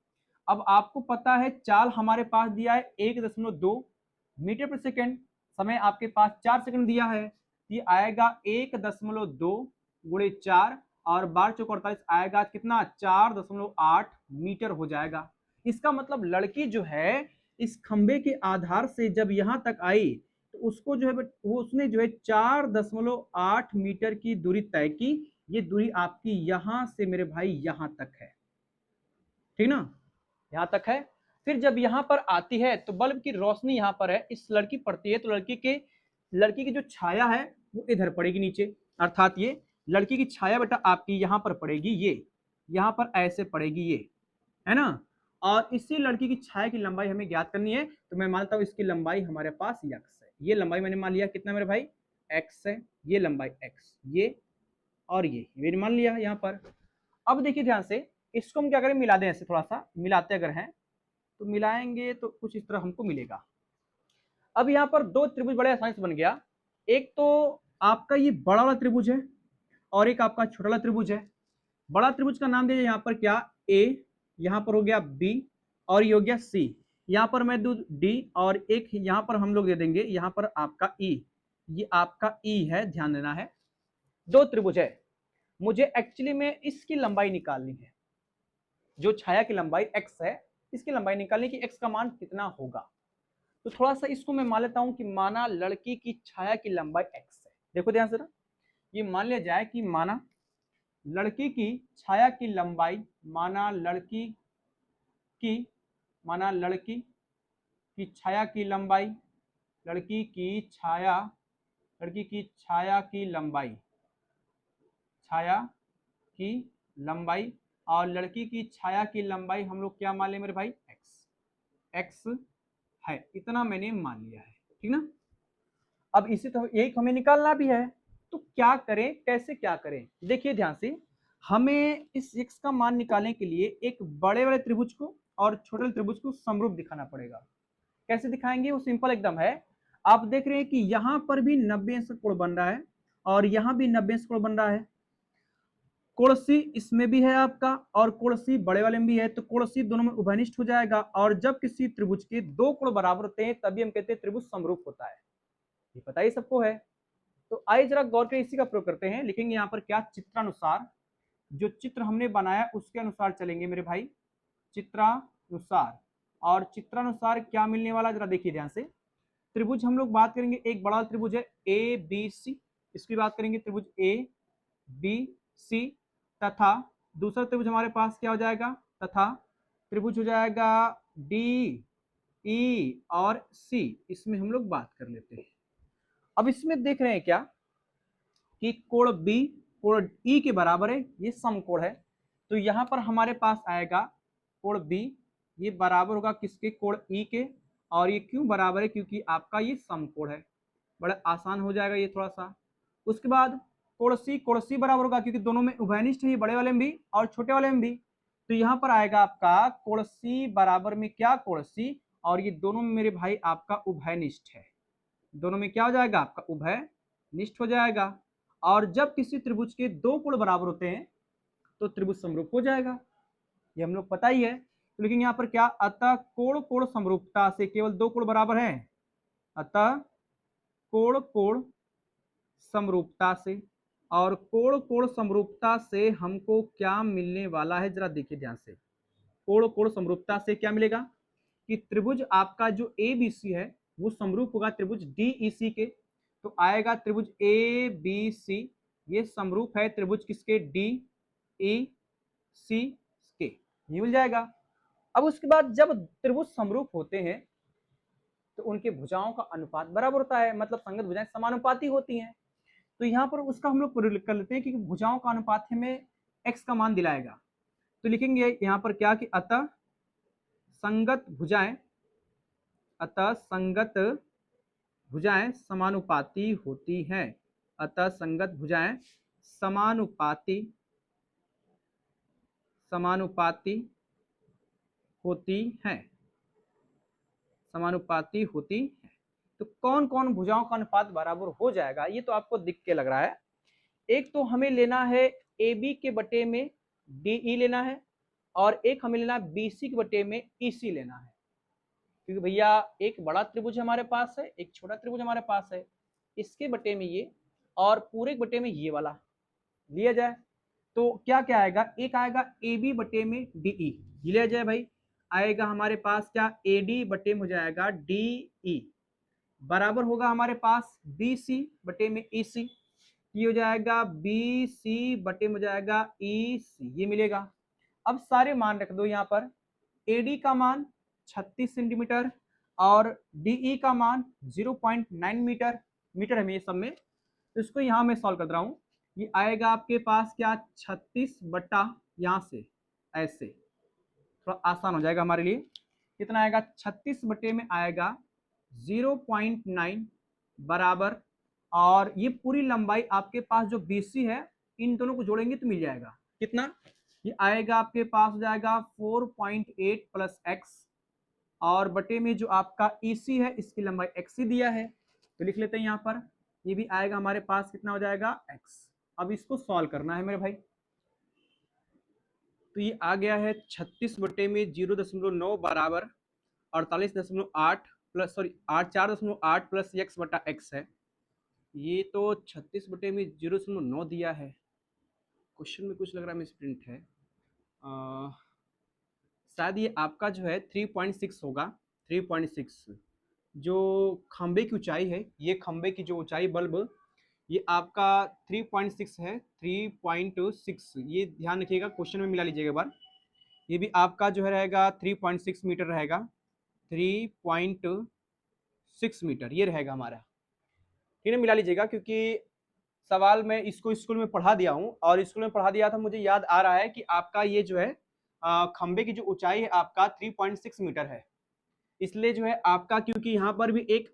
अब आपको पता है चाल हमारे पास दिया है 1.2 मीटर प्रति सेकंड, समय आपके पास 4 सेकंड दिया है, ये आएगा 1.2 गुणे 4 और 12×4 = 48 आएगा कितना, 4.8 मीटर हो जाएगा। इसका मतलब लड़की जो है इस खंबे के आधार से जब यहां तक आई तो उसको जो है वो उसने जो है 4.8 मीटर की दूरी तय की। ये दूरी आपकी यहां से मेरे भाई यहां तक है, ठीक ना, यहां तक है। फिर जब यहां पर आती है तो बल्ब की रोशनी यहां पर है, इस लड़की पड़ती है तो लड़की की जो छाया है वो इधर पड़ेगी नीचे, अर्थात ये लड़की की छाया बेटा आपकी यहां पर पड़ेगी, ये यहां पर ऐसे पड़ेगी, ये है ना। और इसी लड़की की छाया की लंबाई हमें ज्ञात करनी है, तो मैं मानता हूं इसकी लंबाई हमारे पास x है। ये लंबाई मैंने मान लिया कितना मेरे भाई, x है, ये लंबाई x, ये और ये मैंने मान लिया यहाँ पर। अब देखिए ध्यान से, इसको हम क्या करें, मिला दें, ऐसे थोड़ा सा मिलाते अगर हैं तो मिलाएंगे तो कुछ इस तरह हमको मिलेगा। अब यहाँ पर दो त्रिभुज बड़े आसानी से बन गया। एक तो आपका ये बड़ा वाला त्रिभुज है और एक आपका छोटा वाला त्रिभुज है। बड़ा त्रिभुज का नाम दीजिए यहाँ पर क्या, ए, यहाँ पर हो गया बी और ये हो गया सी। यहाँ पर मैं दूं डी और एक यहाँ पर हम लोग दे देंगे यहाँ पर आपका ई, ये आपका ई है, ध्यान देना है। दो त्रिभुज है, मुझे एक्चुअली में इसकी लंबाई निकालनी है, जो छाया की लंबाई x है, इसकी लंबाई निकालनी कि x का मान कितना होगा। तो थोड़ा सा इसको मैं मान लेता हूं कि माना लड़की की छाया की लंबाई x है। देखो ध्यान से ना, ये मान लिया जाए कि माना लड़की की छाया की लंबाई, माना लड़की की छाया की लंबाई, लड़की की छाया की लंबाई, छाया की लंबाई, और लड़की की छाया की लंबाई हम लोग क्या मान ले मेरे भाई, x है, इतना मैंने मान लिया है, ठीक ना। अब इसी तो यही हमें निकालना भी है, तो क्या करें, कैसे क्या करें, देखिए ध्यान से। हमें इस x का मान निकालने के लिए एक बड़े वाले त्रिभुज को और छोटे वाले त्रिभुज को समरूप दिखाना पड़ेगा। कैसे दिखाएंगे, वो सिंपल एकदम है। आप देख रहे हैं कि यहां पर भी 90 अंश कोण बन रहा है और यहां भी 90 अंश कोण बन रहा है। कोण सी इसमें भी है आपका और कोण सी बड़े वाले में भी है, तो कोण सी दोनों में उभयनिष्ठ हो जाएगा। और जब किसी त्रिभुज के दो कोण बराबर होते हैं तभी हम कहते हैं त्रिभुज समरूप होता है। ये पता ही सबको है। तो आइए जरा गौर करें, इसी का प्रयोग करते हैं। लिखेंगे यहाँ पर क्या, चित्रानुसार, जो चित्र हमने बनाया उसके अनुसार चलेंगे मेरे भाई, चित्रानुसार। और चित्रानुसार क्या मिलने वाला, जरा देखिए ध्यान से। त्रिभुज हम लोग बात करेंगे, एक बड़ा त्रिभुज है ए बी सी, इसकी बात करेंगे, त्रिभुज ए बी सी। तथा दूसरा त्रिभुज हमारे पास क्या हो जाएगा, तथा त्रिभुज हो जाएगा डी ई और सी, इसमें हम लोग बात कर लेते हैं। अब इसमें देख रहे हैं क्या कि कोण बी कोण ई के बराबर है, ये समकोण है। तो यहां पर हमारे पास आएगा कोण बी, ये बराबर होगा किसके, कोण ई के। और ये क्यों बराबर है, क्योंकि आपका ये समकोण है। बड़ा आसान हो जाएगा ये थोड़ा सा। उसके बाद कोण सी बराबर होगा, क्योंकि दोनों में उभयनिष्ठ है, बड़े वाले में भी और छोटे वाले में भी। तो यहाँ पर आएगा आपका कोण सी बराबर में क्या, कोण सी। और ये दोनों में मेरे भाई आपका उभयनिष्ठ है, दोनों में क्या हो जाएगा, आपका उभयनिष्ठ हो जाएगा। और जब किसी त्रिभुज के दो कोण बराबर होते हैं तो त्रिभुज समरूप हो जाएगा, ये हम लोग पता ही है। तो लेकिन यहाँ पर क्या, अतः कोण कोण समरूपता से केवल दो कोण बराबर है, अतः कोण कोण समरूपता से। और कोण कोण समरूपता से हमको क्या मिलने वाला है, जरा देखिए ध्यान से। कोण कोण समरूपता से क्या मिलेगा कि त्रिभुज आपका जो ए बी सी है वो समरूप होगा त्रिभुज डी ई सी के। तो आएगा त्रिभुज ए बी सी, ये समरूप है त्रिभुज किसके, डी ई सी के, ये मिल जाएगा। अब उसके बाद जब त्रिभुज समरूप होते हैं तो उनके भुजाओं का अनुपात बराबर होता है, मतलब संगत भुजाएं समानुपाती होती हैं। तो यहाँ पर उसका हम लोग प्रयोग कर लेते हैं कि भुजाओं का अनुपात हमें x का मान दिलाएगा। तो लिखेंगे यहाँ पर क्या कि अतः संगत भुजाएं, अतः संगत भुजाएं समानुपाती होती हैं, अतः संगत भुजाएं समानुपाती समानुपाती होती हैं, समानुपाती होती है। तो कौन कौन भुजाओं का अनुपात बराबर हो जाएगा, ये तो आपको दिख के लग रहा है। एक तो हमें लेना है ए बी के बटे में डी ई लेना है, और एक हमें लेना है बी सी के बटे में ई सी लेना है। क्योंकि भैया एक बड़ा त्रिभुज हमारे पास है, एक छोटा त्रिभुज हमारे पास है, इसके बटे में ये और पूरे बटे में ये वाला लिया जाए तो क्या क्या आएगा, एक आएगा ए बी बटे में डी ई, ये लिया जाए भाई। आएगा हमारे पास क्या, ए डी बटे में हो जाएगा डी ई, बराबर होगा हमारे पास बी सी बटे में ई सी, ये हो जाएगा बी सी बटे में हो जाएगा ई सी, ये मिलेगा। अब सारे मान रख दो यहाँ पर, ए डी का मान 36 सेंटीमीटर और डीई का मान 0.9 मीटर, मीटर है ये सब में। तो इसको यहाँ मैं सॉल्व कर रहा हूँ, ये आएगा आपके पास क्या, 36 बटा यहाँ से ऐसे, थोड़ा आसान हो जाएगा हमारे लिए। कितना आएगा, 36 बटे में आएगा 0.9 बराबर, और ये पूरी लंबाई आपके पास जो BC है, इन दोनों को जोड़ेंगे तो मिल जाएगा कितना, ये आएगा आपके पास हो जाएगा 4.8 प्लस x, और बटे में जो आपका EC है इसकी लंबाई x ही दिया है, तो लिख लेते हैं यहाँ पर, ये भी आएगा हमारे पास कितना हो जाएगा x। अब इसको सॉल्व करना है मेरे भाई। तो ये आ गया है 36 बटे में 0.9 बराबर 48.8 प्लस सॉरी 4.8 प्लस x बटा x है। ये तो 36 बटे में 0.9 दिया है, क्वेश्चन में कुछ लग रहा है मिसप्रिंट है, शायद ये आपका जो है 3.6 होगा, 3.6। जो खंबे की ऊंचाई है, ये खंबे की जो ऊंचाई बल्ब, ये आपका 3.6 है, 3.6, ये ध्यान रखिएगा, क्वेश्चन में मिला लीजिएगा एक बार। ये भी आपका जो है रहेगा 3.6 मीटर रहेगा, 3.6 मीटर ये रहेगा हमारा, ठीक है, मिला लीजिएगा। क्योंकि सवाल मैं इसको स्कूल में पढ़ा दिया हूँ, और स्कूल में पढ़ा दिया था, मुझे याद आ रहा है कि आपका ये जो है खंबे की जो ऊंचाई है आपका 3.6 मीटर है, इसलिए जो है आपका, क्योंकि यहाँ पर भी एक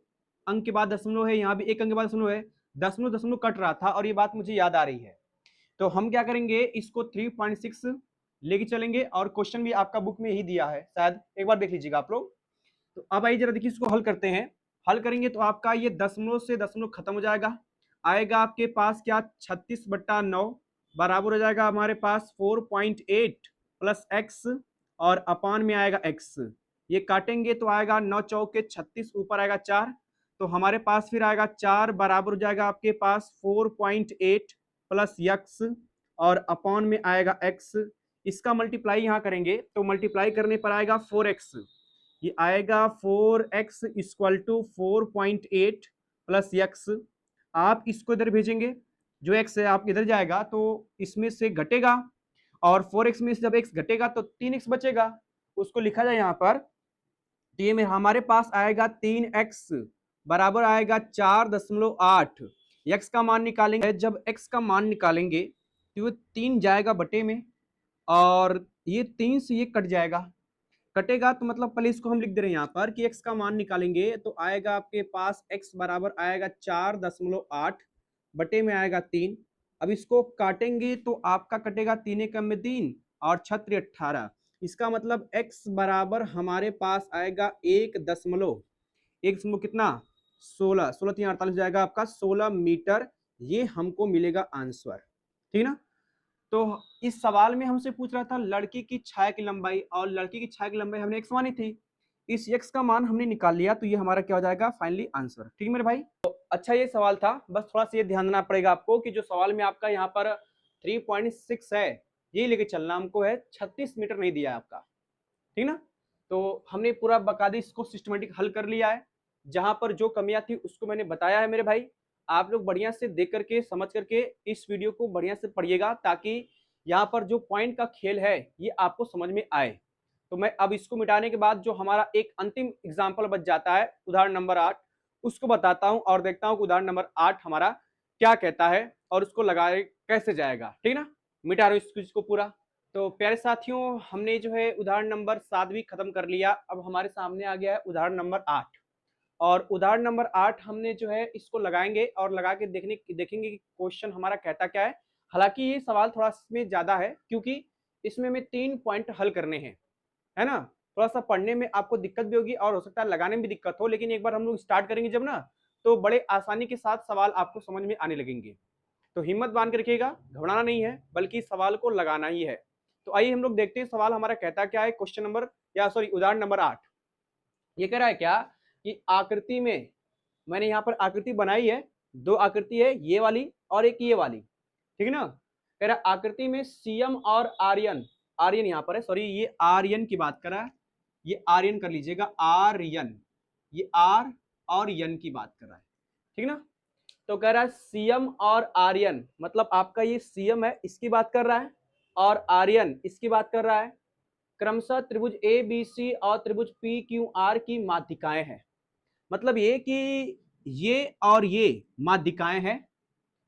अंक के बाद दशमलव है, यहाँ भी एक अंक के बाद दशमलव है, दशमलव दशमलव कट रहा था, और ये बात मुझे याद आ रही है। तो हम क्या करेंगे, इसको 3.6 लेके चलेंगे, और क्वेश्चन भी आपका बुक में ही दिया है शायद, एक बार देख लीजिएगा आप लोग। तो अब आइए जरा देखिए, इसको हल करते हैं। हल करेंगे तो आपका ये दशमलव से दशमलव खत्म हो जाएगा, आएगा आपके पास क्या, 36 बट्टा 9 बराबर हो जाएगा हमारे पास 4.8 प्लस x, और अपान में आएगा x, ये काटेंगे तो आएगा 9 चौके 36, ऊपर आएगा 4, तो हमारे पास फिर आएगा 4 बराबर हो जाएगा आपके पास 4.8 प्लस यक्स और अपॉन में आएगा एक्स। इसका मल्टीप्लाई यहां करेंगे तो मल्टीप्लाई करने पर आएगा 4x, ये आएगा 4x equal to 4.8 plus x. आप इसको इधर भेजेंगे, जो x है आप इधर जाएगा तो इसमें से घटेगा और 4x में से जब x घटेगा तो 3x बचेगा, उसको लिखा जाए यहाँ पर। तो ये में हमारे पास आएगा 3x बराबर आएगा 4.8। x का मान निकालेंगे, जब x का मान निकालेंगे तो ये 3 जाएगा बटे में और ये 3 से ये कट जाएगा, कटेगा तो मतलब पहले इसको हम लिख दे रहे हैं यहाँ पर कि x का मान निकालेंगे तो आएगा आपके पास x बराबर आएगा 4.8 बटे में आएगा 3। अब इसको काटेंगे तो आपका कटेगा 3 एकम में 3 और 6 18, इसका मतलब x बराबर हमारे पास आएगा 1 दशमलव कितना 16, 16 3 48 जाएगा आपका 16 मीटर। ये हमको मिलेगा आंसर, ठीक ना। तो इस सवाल में हमसे पूछ रहा था लड़की की छाया की लंबाई, और लड़की की छाया की लंबाई हमने x मानी थी, इस x का मान हमने निकाल लिया तो ये हमारा क्या हो जाएगा फाइनली आंसर, ठीक है मेरे भाई। तो अच्छा ये सवाल था, बस थोड़ा सा ये ध्यान देना पड़ेगा आपको कि जो सवाल में आपका यहाँ पर 3.6 है ये लेके चलना हमको है, 36 मीटर नहीं दिया है आपका, ठीक ना। तो हमने पूरा बकायदे इसको सिस्टमेटिक हल कर लिया है, जहां पर जो कमियां थी उसको मैंने बताया है मेरे भाई। आप लोग बढ़िया से देख करके समझ करके इस वीडियो को बढ़िया से पढ़िएगा ताकि यहाँ पर जो पॉइंट का खेल है ये आपको समझ में आए। तो मैं अब इसको मिटाने के बाद जो हमारा एक अंतिम एग्जाम्पल बच जाता है उदाहरण नंबर 8, उसको बताता हूं और देखता हूं कि उदाहरण नंबर 8 हमारा क्या कहता है और उसको लगाए कैसे जाएगा, ठीक ना। मिटा रहा हूं इसको पूरा। तो प्यारे साथियों हमने जो है उदाहरण नंबर 7 भी खत्म कर लिया, अब हमारे सामने आ गया है उदाहरण नंबर 8। और उदाहरण नंबर 8 हमने जो है इसको लगाएंगे और लगा के देखेंगे कि क्वेश्चन हमारा कहता क्या है। हालांकि ये सवाल थोड़ा इसमें ज्यादा है क्योंकि इसमें हमें 3 पॉइंट हल करने हैं, है ना। थोड़ा सा पढ़ने में आपको दिक्कत भी होगी और हो सकता है लगाने में भी दिक्कत हो, लेकिन एक बार हम लोग स्टार्ट करेंगे जब ना तो बड़े आसानी के साथ सवाल आपको समझ में आने लगेंगे। तो हिम्मत बांध के रखिएगा, घबराना नहीं है बल्कि सवाल को लगाना ही है। तो आइए हम लोग देखते हैं सवाल हमारा कहता क्या है। क्वेश्चन नंबर या सॉरी उदाहरण नंबर 8 ये कह रहा है क्या कि आकृति में, मैंने यहाँ पर आकृति बनाई है, 2 आकृति है, ये वाली और एक ये वाली, ठीक है ना। कह रहा आकृति में सीएम और आर्यन, आर्यन यहाँ पर है, सॉरी ये आर्यन की बात कर रहा है, ये आर्यन कर लीजिएगा, आर्यन, ये आर और यन की बात कर रहा है, ठीक ना। तो कह रहा है सीएम और आर्यन, मतलब आपका ये सीएम है इसकी बात कर रहा है और आर्यन इसकी बात कर रहा है, क्रमशः त्रिभुज ए बी सी और त्रिभुज पी क्यू आर की माध्यिकाएं हैं। मतलब ये कि ये और ये माध्यिकाएं हैं।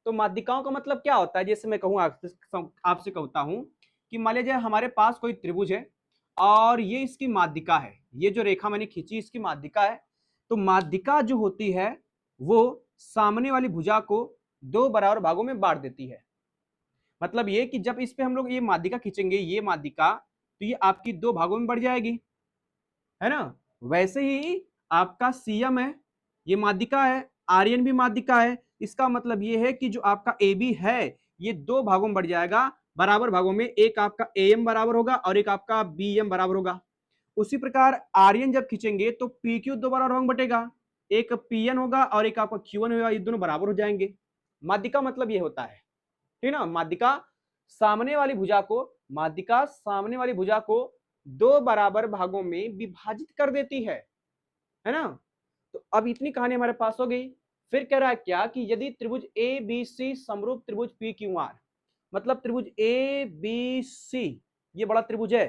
तो माध्यिकाओं का मतलब क्या होता है, जैसे मैं कहूँ आपसे कहता हूं कि मान लीजिए हमारे पास कोई त्रिभुज है और ये इसकी माध्यिका है, ये जो रेखा मैंने खींची इसकी माध्यिका है। तो माध्यिका जो होती है वो सामने वाली भुजा को 2 बराबर भागों में बांट देती है। मतलब ये कि जब इस पे हम लोग ये माध्यिका खींचेंगे, ये माध्यिका, तो ये आपकी 2 भागों में बढ़ जाएगी, है ना। वैसे ही आपका सीएम है, ये माध्यिका है, आर्यन भी माध्यिका है, इसका मतलब ये है कि जो आपका ए बी है ये 2 भागों में बढ़ जाएगा, बराबर भागों में, एक आपका ए एम बराबर होगा और एक आपका बी एम बराबर होगा। उसी प्रकार आर्यन जब खींचेंगे तो पी क्यू 2 बराबर भाग बटेगा, एक पी एन होगा और एक आपका क्यू एन होगा, ये दोनों बराबर हो जाएंगे। माध्यिका मतलब ये होता है, ठीक ना। माध्यिका सामने वाली भुजा को, माध्यिका सामने वाली भुजा को 2 बराबर भागों में विभाजित कर देती है ना। तो अब इतनी कहानी हमारे पास हो गई। फिर कह रहा है क्या कि यदि त्रिभुज ए बी सी समरूप त्रिभुज पी क्यू आर, मतलब त्रिभुज ए बी सी ये बड़ा त्रिभुज है,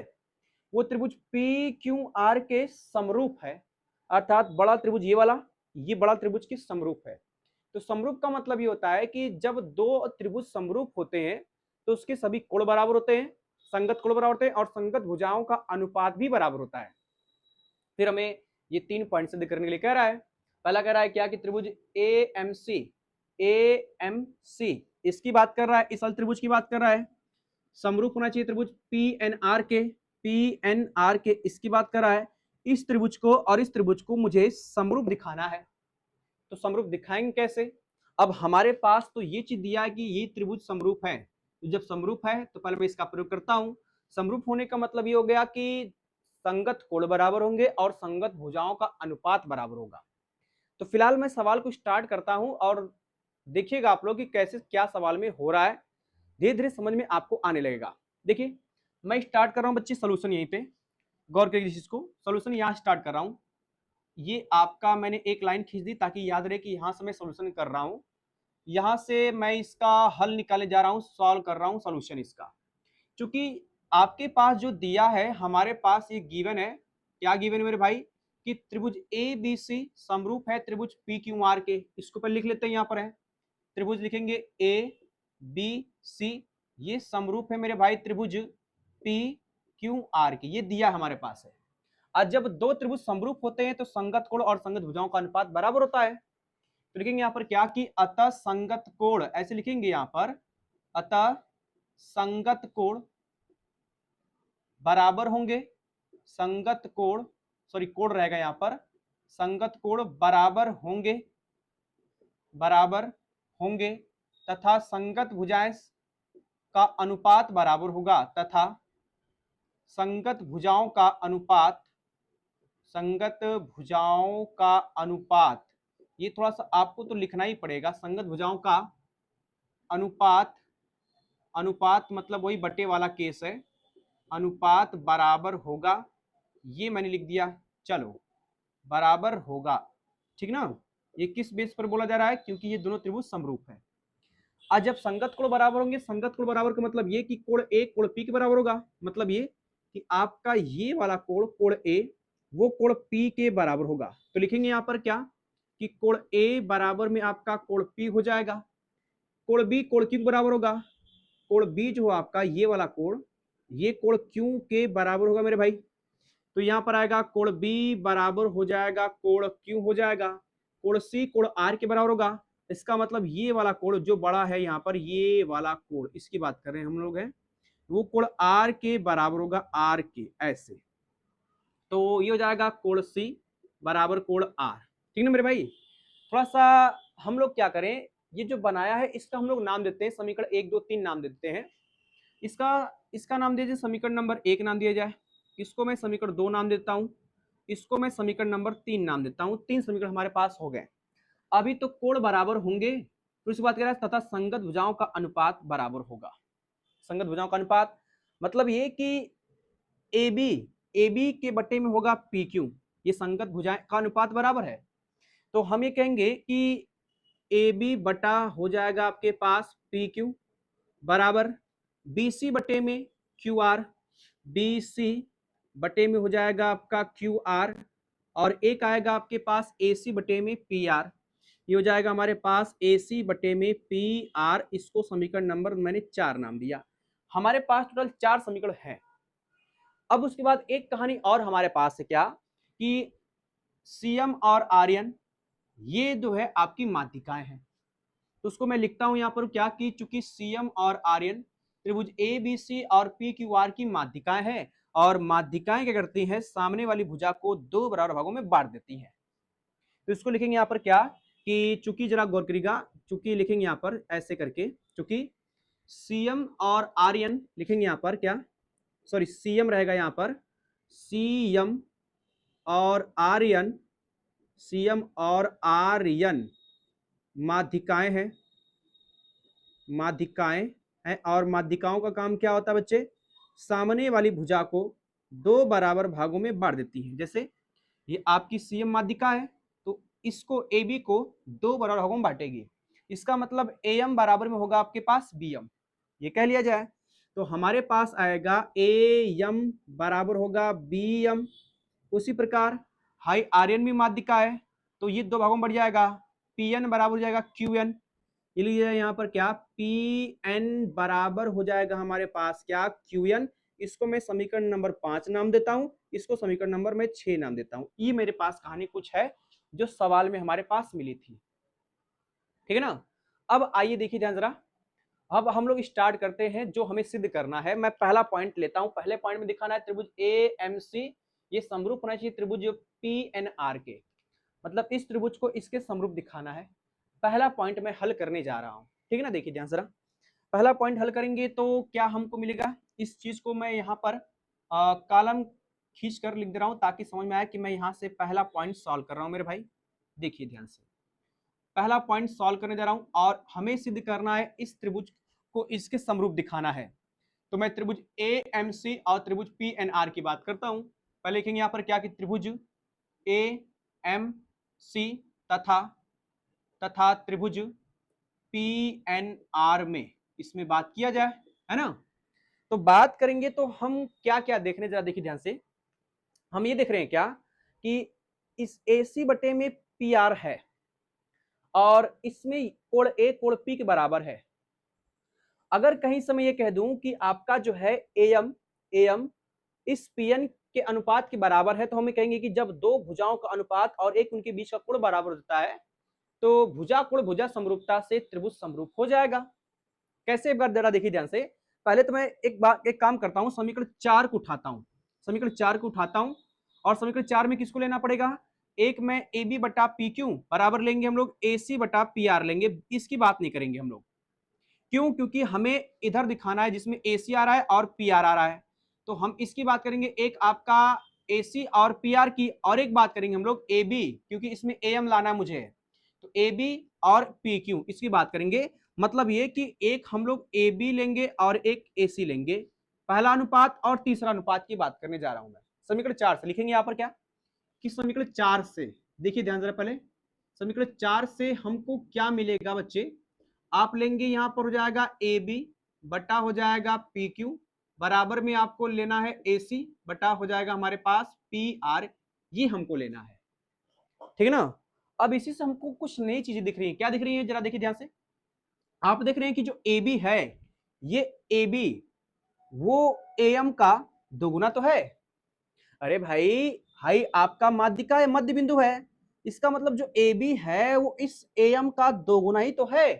वो त्रिभुज पी क्यू आर के समरूप है, अर्थात बड़ा त्रिभुज ये वाला, ये बड़ा त्रिभुज की समरूप है। तो समरूप का मतलब ये होता है कि जब 2 त्रिभुज समरूप होते हैं तो उसके सभी कोण बराबर होते हैं, संगत कोण बराबर होते हैं और संगत भुजाओं का अनुपात भी बराबर होता है। फिर हमें ये 3 पॉइंट सिद्ध करने के लिए कह रहा है। पहला कह रहा है क्या कि त्रिभुज ए एम सी इसकी बात कर रहा है, इस वाले त्रिभुज की बात कर रहा है, समरूप होना चाहिए त्रिभुज पी एन आर के इसकी बात कर रहा है। इस त्रिभुज को और इस त्रिभुज को मुझे समरूप दिखाना है, तो समरूप दिखाएंगे कैसे। अब हमारे पास तो ये चीज दिया है कि ये त्रिभुज समरूप है, तो जब समरूप है तो पहले मैं इसका प्रयोग करता हूं। समरूप होने का मतलब ये हो गया कि संगत कोण बराबर होंगे और संगत भुजाओं का अनुपात बराबर होगा। तो फिलहाल मैं सवाल को स्टार्ट करता हूं और देखिएगा आप लोग कि कैसे क्या सवाल में हो रहा है, धीरे धीरे समझ में आपको आने लगेगा। देखिए मैं स्टार्ट कर रहा हूं बच्चे सोल्यूशन, यहीं पे गौर करिए इस चीज को, सोल्यूशन यहां स्टार्ट कर रहा हूं। ये आपका मैंने एक लाइन खींच दी ताकि याद रहे कि यहां से मैं सोल्यूशन कर रहा हूं, यहां से मैं इसका हल निकालने जा रहा हूं, सॉल्व कर रहा हूं सोल्यूशन इसका। क्योंकि आपके पास जो दिया है, हमारे पास ये गिवन है, क्या गिवन है मेरे भाई, कि त्रिभुज ए बी सी समरूप है त्रिभुज पी क्यू आर के। इसको पहले लिख लेते हैं, यहां पर है त्रिभुज, लिखेंगे ए बी सी, ये समरूप है मेरे भाई त्रिभुज पी क्यू आर के, ये दिया हमारे पास है। आज जब दो त्रिभुज समरूप होते हैं तो संगत कोण और संगत भुजाओं का अनुपात बराबर होता है। तो लिखेंगे यहां पर क्या कि अतः संगत कोण, ऐसे लिखेंगे यहां पर, अतः संगत कोण बराबर होंगे, संगत कोण, सॉरी कोण रहेगा यहां पर, संगत कोण बराबर होंगे, बराबर होंगे तथा संगत भुजाएं का अनुपात बराबर होगा, तथा संगत भुजाओं का अनुपात, संगत भुजाओं का अनुपात, ये थोड़ा सा आपको तो लिखना ही पड़ेगा, संगत भुजाओं का अनुपात, अनुपात मतलब वही बटे वाला केस है, अनुपात बराबर होगा, ये मैंने लिख दिया, चलो बराबर होगा, ठीक ना। ये किस बेस पर बोला जा रहा है, क्योंकि ये दोनों त्रिभुज समरूप है। आज जब संगत कोण बराबर होंगे, संगत कोण बराबर का मतलब ये कि कोण ए कोण पी के बराबर होगा, मतलब ये कि आपका ये वाला कोण, कोण ए, वो कोण पी के बराबर होगा। तो लिखेंगे यहां पर क्या कि कोण ए बराबर में आपका कोण पी हो जाएगा, कोण बी कोण क्यू बराबर होगा, कोण बी जो आपका ये वाला कोण, ये कोण क्यू के बराबर होगा मेरे भाई। तो यहां पर आएगा कोण बी बराबर हो जाएगा कोण क्यू हो जाएगा, कोण सी कोण आर के बराबर होगा। इसका मतलब ये वाला कोण जो बड़ा है यहाँ पर, ये वाला कोण, इसकी बात कर रहे हैं हम लोग हैं, वो कोण आर के बराबर होगा, आर के, ऐसे। तो ये हो जाएगा कोण सी बराबर कोण आर, ठीक ना मेरे भाई। थोड़ा सा हम लोग क्या करें, ये जो बनाया है इसका हम लोग नाम देते हैं, समीकरण 1 2 3 नाम देते हैं। इसका इसका नाम दीजिए समीकरण नंबर 1 नाम दिया जाए, इसको मैं समीकरण 2 नाम देता हूं, इसको मैं समीकरण नंबर 3 नाम देता हूं। 3 समीकरण हमारे पास हो गए। अभी तो कोण बराबर होंगे, तो इस बात कह रहा है तथा संगत भुजाओं का अनुपात बराबर होगा। संगत भुजाओं का अनुपात मतलब ये कि ए बी के बटे में होगा पी क्यू, ये संगत भुजाएं का अनुपात बराबर है। तो हम ये कहेंगे कि ए बी बटा हो जाएगा आपके पास पी क्यू बराबर बी सी बटे में क्यू आर, बी सी बटे में हो जाएगा आपका क्यू आर, और एक आएगा आपके पास ए सी बटे में पी आर, ये हो जाएगा हमारे पास ए सी बटे में पी आर। इसको समीकरण नंबर मैंने 4 नाम दिया। हमारे पास टोटल 4 समीकरण हैं। अब उसके बाद एक कहानी और हमारे पास है, क्या कि सीएम और आर्यन, ये जो है आपकी माध्यिकाएं हैं। तो उसको मैं लिखता हूं यहां पर क्या कि चूंकि सीएम और आर्यन त्रिभुज ए बी सी और पी क्यू आर की माध्यिकाएं हैं, और माध्यिकाएं क्या करती हैं, सामने वाली भुजा को दो बराबर भागों में बांट देती हैं। तो इसको लिखेंगे यहां पर क्या कि चूंकि, जरा गौर करिएगा, चूंकि लिखेंगे यहां पर ऐसे करके, चूंकि सीएम और आर्यन लिखेंगे यहां पर क्या, सॉरी सीएम रहेगा यहां पर, सीएम और आर्यन, सीएम और आर्यन माध्यिकाएं हैं, माध्यिकाएं हैं, और माध्यिकाओं का काम क्या होता है बच्चे, सामने वाली भुजा को दो बराबर भागों में बांट देती है। जैसे ये आपकी सीएम माध्यिका है, तो इसको ए बी को दो बराबर भागों में बांटेगी, इसका मतलब ए एम बराबर में होगा आपके पास बी एम, ये कह लिया जाए। तो हमारे पास आएगा ए एम बराबर होगा बी एम। उसी प्रकार हाई आर्यन भी माध्यिका है, तो ये दो भागों में बढ़ जाएगा, पी एन बराबर हो जाएगा क्यू एन, ये लीजिए यहाँ पर क्या पी एन बराबर हो जाएगा हमारे पास क्या क्यू एन। इसको मैं समीकरण नंबर 5 नाम देता हूं, इसको समीकरण नंबर मैं 6 नाम देता हूं। ये मेरे पास कहानी कुछ है जो सवाल में हमारे पास मिली थी, ठीक है ना। अब आइए देखिए ध्यान जरा, अब हम लोग स्टार्ट करते हैं जो हमें सिद्ध करना है। मैं पहला पॉइंट लेता हूं, पहले पॉइंट में दिखाना है त्रिभुज ए एम सी ये समरूप होना चाहिए त्रिभुज पी एन आर के, मतलब इस त्रिभुज को इसके समरूप दिखाना है। पहला पॉइंट मैं हल करने जा रहा हूं, ठीक है ना। देखिए ध्यान जरा, पहला पॉइंट हल करेंगे तो क्या हमको मिलेगा, इस चीज को मैं यहाँ पर कॉलम खींच कर लिख दे रहा हूं ताकि समझ में आए कि मैं यहाँ से पहला पॉइंट सॉल्व कर रहा हूं मेरे भाई। देखिए ध्यान से, पहला पॉइंट सॉल्व करने जा रहा हूं और हमें सिद्ध करना है इस त्रिभुज को इसके समरूप दिखाना है। तो मैं त्रिभुज ए एम सी और त्रिभुज पी एन आर की बात करता हूं। पहले लिखेंगे यहां पर क्या कि त्रिभुज ए एम सी तथा तथा त्रिभुज पी एन आर में इसमें बात किया जाए, है ना। तो बात करेंगे तो हम क्या क्या देखने, जरा देखिए ध्यान से। हम ये देख रहे हैं क्या कि इस ए सी बटे में पी आर है और इसमें कोण ए कोण पी के बराबर है। अगर कहीं से मैं ये कह दूं कि आपका जो है एम एम इस पीएन के अनुपात के बराबर है, तो हम कहेंगे कि जब दो भुजाओं का अनुपात और एक उनके बीच का कोण बराबर होता है तो भुजा कोण भुजा समरूपता से त्रिभुज समरूप हो जाएगा। कैसे, एक बार जरा देखिए ध्यान से। पहले तो मैं एक काम करता हूं, समीकरण 4 को उठाता हूं, समीकरण 4 को उठाता हूं और समीकरण 4 में किसको लेना पड़ेगा, एक में ए बी बटा पी क्यू बराबर लेंगे हम लोग ए सी बटा पी आर लेंगे, इसकी बात नहीं करेंगे हम लोग। क्यों, क्योंकि हमें इधर दिखाना है जिसमें ए सी आ रहा है और पी आर आ रहा है, तो हम इसकी बात करेंगे, एक आपका ए सी और पी आर की, और एक बात करेंगे हम लोग ए बी, क्योंकि इसमें ए एम लाना है मुझे, तो ए बी और पी क्यू इसकी बात करेंगे। मतलब ये कि एक हम लोग ए बी लेंगे और एक ए सी लेंगे, पहला अनुपात और तीसरा अनुपात की बात करने जा रहा हूं मैं। समीकरण 4 से लिखेंगे यहां पर क्या कि समीकरण 4 से, देखिए ध्यान जरा पहले, समीकरण 4 से हमको क्या मिलेगा बच्चे, आप लेंगे यहां पर हो जाएगा ए बी बटा हो जाएगा पी क्यू, बराबर में आपको लेना है ए सी बटा हो जाएगा हमारे पास पी आर, ये हमको लेना है, ठीक है ना। अब इसी से हमको कुछ नई चीजें दिख रही है, क्या दिख रही है जरा देखिए ध्यान से। आप देख रहे हैं कि जो ए बी है, ये ए बी वो ए एम का दोगुना तो है। अरे भाई भाई, आपका माध्यिका है, मध्य बिंदु है, इसका मतलब जो ए बी है वो इस ए एम का दोगुना ही तो है,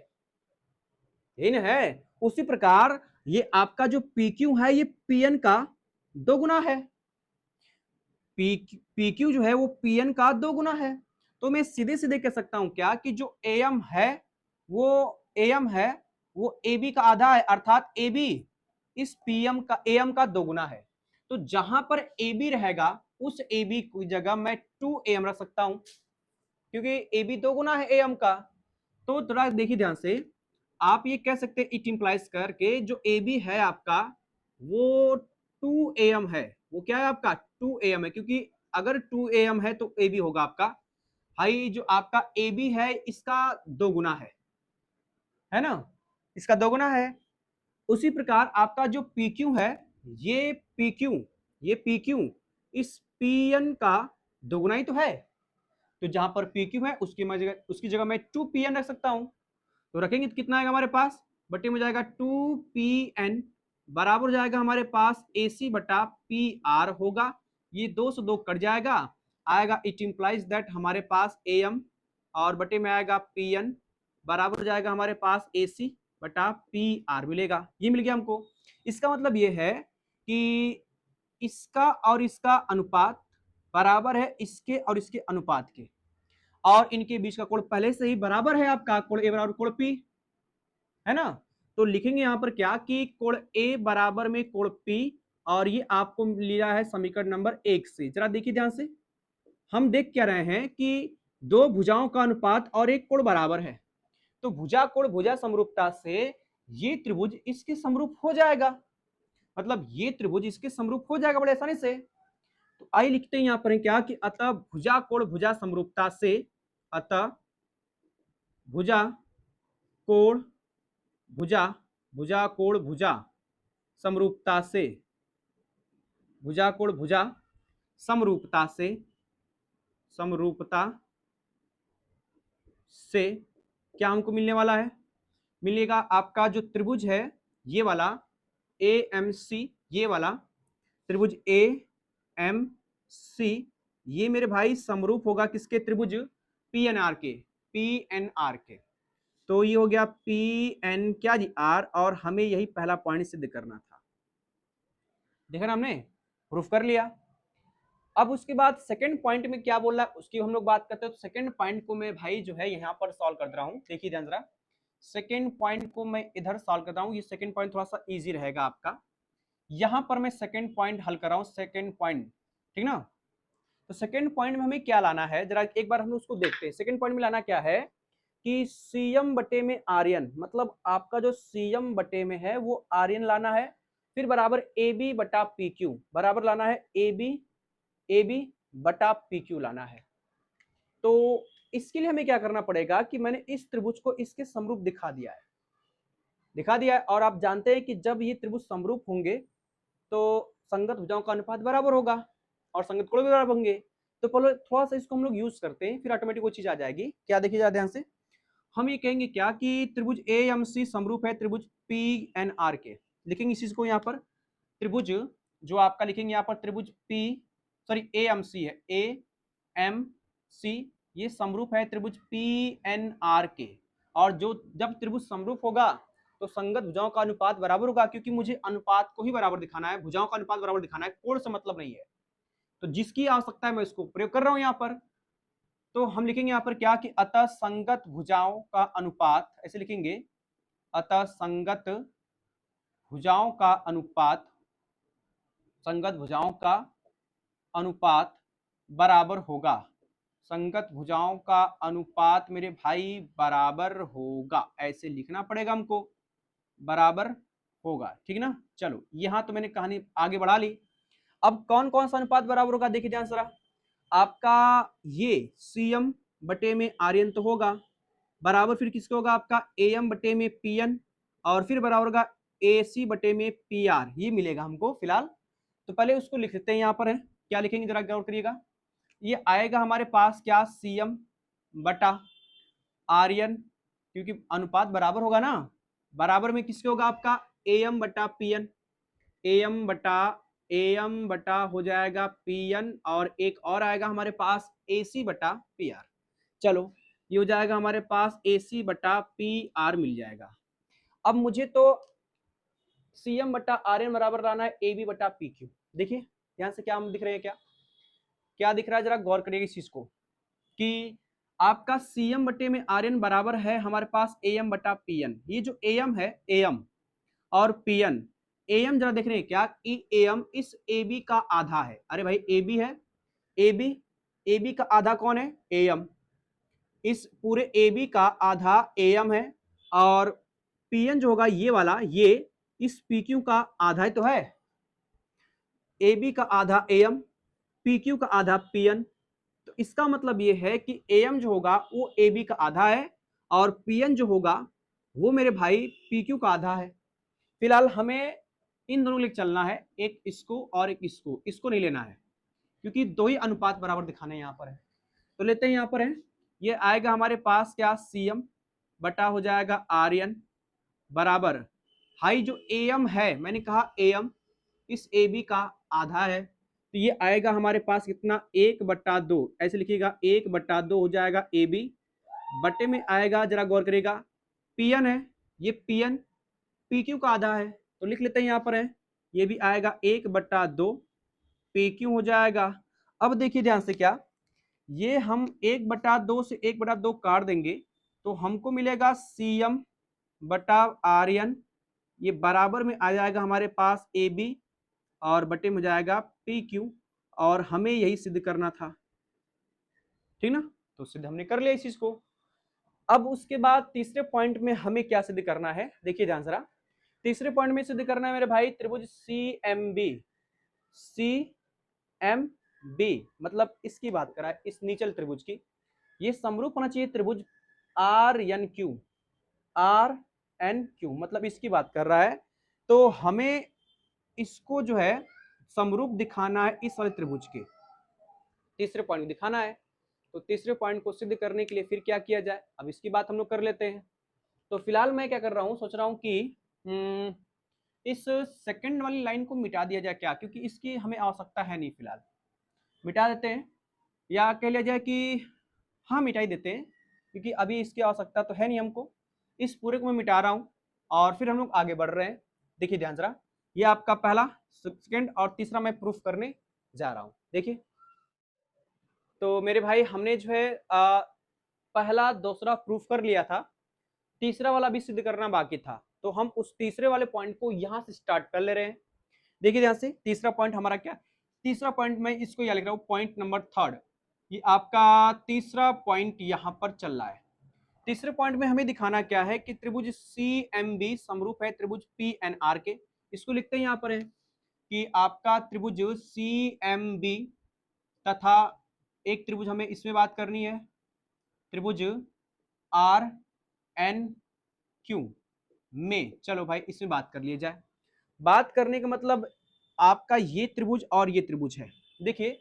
यही ना है। उसी प्रकार ये आपका जो पी क्यू है ये पी एन का दोगुना है, पी क्यू जो है वो पी एन का दोगुना है। तो मैं सीधे सीधे कह सकता हूं क्या कि जो ए एम है वो ए एम है वो ए बी का आधा है, अर्थात ए बी इस पी एम का ए एम का दोगुना है। तो जहां पर ए बी रहेगा उस ए बी की जगह मैं 2 ए एम रख सकता हूं, क्योंकि ए बी दोगुना है ए एम का। तो थोड़ा देखिए ध्यान से, आप ये कह सकते हैं इट इंप्लाइज करके जो ए बी है आपका वो 2 AM है, वो क्या है आपका 2 AM है, क्योंकि अगर 2 AM है तो ए बी होगा आपका, भाई जो आपका ए बी है इसका दोगुना है ना, इसका दोगुना है। उसी प्रकार आपका जो पी क्यू है ये पी क्यू ये पी क्यू इस पी एन का दोगुना ही तो है। तो जहां पर पी क्यू है उसकी जगह मैं 2 पी एन रख सकता हूं। तो रखेंगे तो कितना आएगा हमारे पास, बटे में जाएगा 2 पी एन बराबर हो जाएगा हमारे पास ए सी बटा पी आर होगा, ये 2 से 2 कट जाएगा, आएगा इट इंप्लाइज दैट हमारे पास ए एम और बटे में आएगा पी एन बराबर हो जाएगा हमारे पास ए सी बटा पी आर मिलेगा, ये मिल गया हमको। इसका मतलब ये है कि इसका और इसका अनुपात बराबर है इसके और इसके अनुपात के, और इनके बीच का कोण पहले से ही बराबर है आपका, कोण ए बराबर कोण पी, है ना। तो लिखेंगे यहां पर क्या कि कोण ए बराबर में कोण पी, और ये आपको लिया है समीकरण नंबर 1 से। जरा देखिए ध्यान से, हम देख क्या रहे हैं कि दो भुजाओं का अनुपात और एक कोण बराबर है, तो भुजा कोण भुजा समरूपता से ये त्रिभुज इसके समरूप हो जाएगा, मतलब ये त्रिभुज इसके समरूप हो जाएगा बड़े आसानी से। तो आइए लिखते हैं यहां पर क्या कि अतः भुजा कोण भुजा समरूपता से, अतः भुजा कोण भुजा भुजा कोण भुजा समरूपता से, भुजा कोण भुजा समरूपता से क्या हमको मिलने वाला है, मिलेगा आपका जो त्रिभुज है ये वाला ए एम सी, ये वाला त्रिभुज ए एम सी, ये मेरे भाई समरूप होगा किसके, त्रिभुज पी एन आर के। तो ये हो गया पी एन क्या जी आर, और हमें यही पहला पॉइंट सिद्ध करना था, देखा ना हमने, प्रूफ कर लिया। अब उसके बाद सेकंड पॉइंट में क्या बोल रहा है उसकी हम लोग बात करते हैं। तो सेकंड पॉइंट को मैं भाई जो है यहाँ पर सॉल्व कर रहा हूँ, देखिए ध्यान जरा, सेकंड पॉइंट को मैं इधर सॉल्व कर रहा हूँ, ये सेकंड पॉइंट थोड़ा सा इजी रहेगा आपका। यहाँ पर मैं सेकंड पॉइंट हल कर रहा हूँ, सेकंड पॉइंट, ठीक ना। तो सेकंड पॉइंट में हमें क्या लाना है, जरा एक बार हम उसको देखते हैं। सेकंड पॉइंट में लाना क्या है कि सीएम बटे में आर्यन, मतलब आपका जो सीएम बटे में है वो आर्यन लाना है, फिर बराबर ए बी बटा पी क्यू, बराबर लाना है ए बी बटा पी क्यू लाना है। तो इसके लिए हमें क्या करना पड़ेगा कि मैंने इस त्रिभुज को इसके समरूप दिखा दिया है, और आप जानते हैं कि जब ये त्रिभुज समरूप होंगे तो संगत भुजाओं का अनुपात बराबर होगा और संगत कोण भी बराबर होंगे। तो पहले थोड़ा सा इसको हम लोग यूज करते हैं, फिर ऑटोमेटिक वो चीज आ जाएगी। क्या देखिए जरा ध्यान से, हम ये कहेंगे क्या कि त्रिभुज ए एम सी समरूप है त्रिभुज पी एन आर के। लिखेंगे इस चीज को यहाँ पर, त्रिभुज जो आपका लिखेंगे यहाँ पर त्रिभुज P, sorry A M C है, ए एम सी, ये समरूप है त्रिभुज पी एन आर के। और जो जब त्रिभुज समरूप होगा तो संगत भुजाओं का अनुपात बराबर होगा, क्योंकि मुझे अनुपात को ही बराबर दिखाना है, भुजाओं का अनुपात बराबर दिखाना है, कोण से मतलब नहीं है। तो जिसकी आवश्यकता है मैं इसको प्रयोग कर रहा हूं यहां पर। तो हम लिखेंगे यहां पर क्या कि अतः संगत भुजाओं का अनुपात, ऐसे लिखेंगे, अतः संगत भुजाओं का अनुपात, संगत भुजाओं का अनुपात बराबर होगा, संगत भुजाओं का अनुपात मेरे भाई बराबर होगा, ऐसे लिखना पड़ेगा हमको, बराबर होगा, ठीक ना। चलो यहां तो मैंने कहानी आगे बढ़ा ली। अब कौन कौन सा अनुपात बराबर होगा देखिए ध्यान से, आपका ये सीएम बटे में आर्यन तो होगा, बराबर फिर किसका होगा आपका एएम बटे में पीएन, और फिर बराबर होगा एसी बटे में पीआर, ये मिलेगा हमको फिलहाल। तो पहले उसको लिख लेते हैं, यहां पर है क्या लिखेंगे जरा गौर करिएगा, ये आएगा हमारे पास क्या सीएम बटा आर्यन, क्योंकि अनुपात बराबर होगा ना, बराबर में किसके होगा आपका एएम बटा पीएन, एएम बटा हो जाएगा पीएन, और एक और आएगा हमारे पास एसी बटा पीआर। चलो ये हो जाएगा हमारे पास एसी बटा पीआर मिल जाएगा। अब मुझे तो सीएम बटा आरएन बराबर लाना है ए बी बटा पी क्यू। देखिए यहां से क्या हम दिख रहे हैं, क्या क्या दिख रहा है, जरा गौर करिएगा इस चीज को कि आपका सीएम बटे में आरएन बराबर है हमारे पास एएम बटा पीएन। ये जो एएम है, एएम और पीएन, एएम जरा देख रहे हैं क्या, एएम इस एबी का आधा है। अरे भाई एबी है, एबी का आधा कौन है, एएम, इस पूरे एबी का आधा एएम है, और पीएन जो होगा ये वाला, ये इस पीक्यू का आधा तो है, एबी का आधा एएम, पीक्यू का आधा पीएन। तो इसका मतलब ये है कि एएम जो होगा वो एबी का आधा है, और पीएन जो होगा वो मेरे भाई पीक्यू का आधा है। फिलहाल हमें इन दोनों के लिए चलना है, एक इसको और एक इसको नहीं लेना है, क्योंकि दो ही अनुपात बराबर दिखाने यहाँ पर है। तो लेते हैं यहाँ पर है, ये आएगा हमारे पास क्या सीएम बटा हो जाएगा आर्यन बराबर हाई जो एएम है, मैंने कहा एएम इस एबी का आधा है, तो ये आएगा हमारे पास कितना 1/2, ऐसे लिखिएगा 1/2 हो जाएगा एबी, बटे में आएगा जरा गौर करिएगा पीएन है, ये पीएन पीक्यू का आधा है, तो लिख लेते हैं यहाँ पर है, ये भी आएगा 1/2 पीक्यू हो जाएगा। अब देखिए ध्यान से क्या, ये हम 1/2 से 1/2 काट देंगे तो हमको मिलेगा सीएम बटा आर्यन, ये बराबर में आ जाएगा हमारे पास ए बी, और बटे में जाएगा पी क्यू, और हमें यही सिद्ध करना था, ठीक ना। तो सिद्ध हमने कर लिया इस चीज को। अब उसके बाद तीसरे पॉइंट में हमें क्या सिद्ध करना है, देखिए ध्यान जरा, तीसरे पॉइंट में सिद्ध करना है मेरे भाई त्रिभुज सी एम बी, मतलब इसकी बात करा है, इस नीचल त्रिभुज की, ये समरूप होना चाहिए त्रिभुज आर एन क्यू, मतलब इसकी बात कर रहा है। तो हमें इसको जो है समरूप दिखाना है इस वाले त्रिभुज के, तीसरे पॉइंट दिखाना है। तो तीसरे पॉइंट को सिद्ध करने के लिए फिर क्या किया जाए, अब इसकी बात हम लोग कर लेते हैं। तो फिलहाल मैं क्या कर रहा हूँ, सोच रहा हूँ कि इस सेकंड वाली लाइन को मिटा दिया जाए क्या, क्योंकि इसकी हमें आवश्यकता है नहीं, फिलहाल मिटा देते हैं, या कह लिया जाए कि हाँ मिटा ही देते हैं, क्योंकि अभी इसकी आवश्यकता तो है नहीं हमको। इस पूरे को मैं मिटा रहा हूँ और फिर हम लोग आगे बढ़ रहे हैं। देखिए ध्यान जरा, ये आपका पहला, सेकंड और तीसरा मैं प्रूफ करने जा रहा हूँ। देखिए तो मेरे भाई हमने जो है पहला दूसरा प्रूफ कर लिया था, तीसरा वाला भी सिद्ध करना बाकी था, तो हम उस तीसरे वाले पॉइंट को यहां से स्टार्ट कर ले रहे हैं। देखिए ध्यान से, तीसरा पॉइंट हमारा क्या, तीसरा पॉइंट मैं इसको यहाँ लिख रहा हूँ, पॉइंट नंबर थर्ड, ये आपका तीसरा पॉइंट यहाँ पर चल रहा है। तीसरे पॉइंट में हमें दिखाना क्या है कि त्रिभुज CMB समरूप है त्रिभुज PNR के। इसको लिखते हैं यहाँ पर है कि आपका त्रिभुज CMB तथा एक त्रिभुज हमें इसमें बात करनी है, त्रिभुज RNQ में। चलो भाई इसमें बात कर लिया जाए। बात करने का मतलब आपका ये त्रिभुज और ये त्रिभुज है। देखिए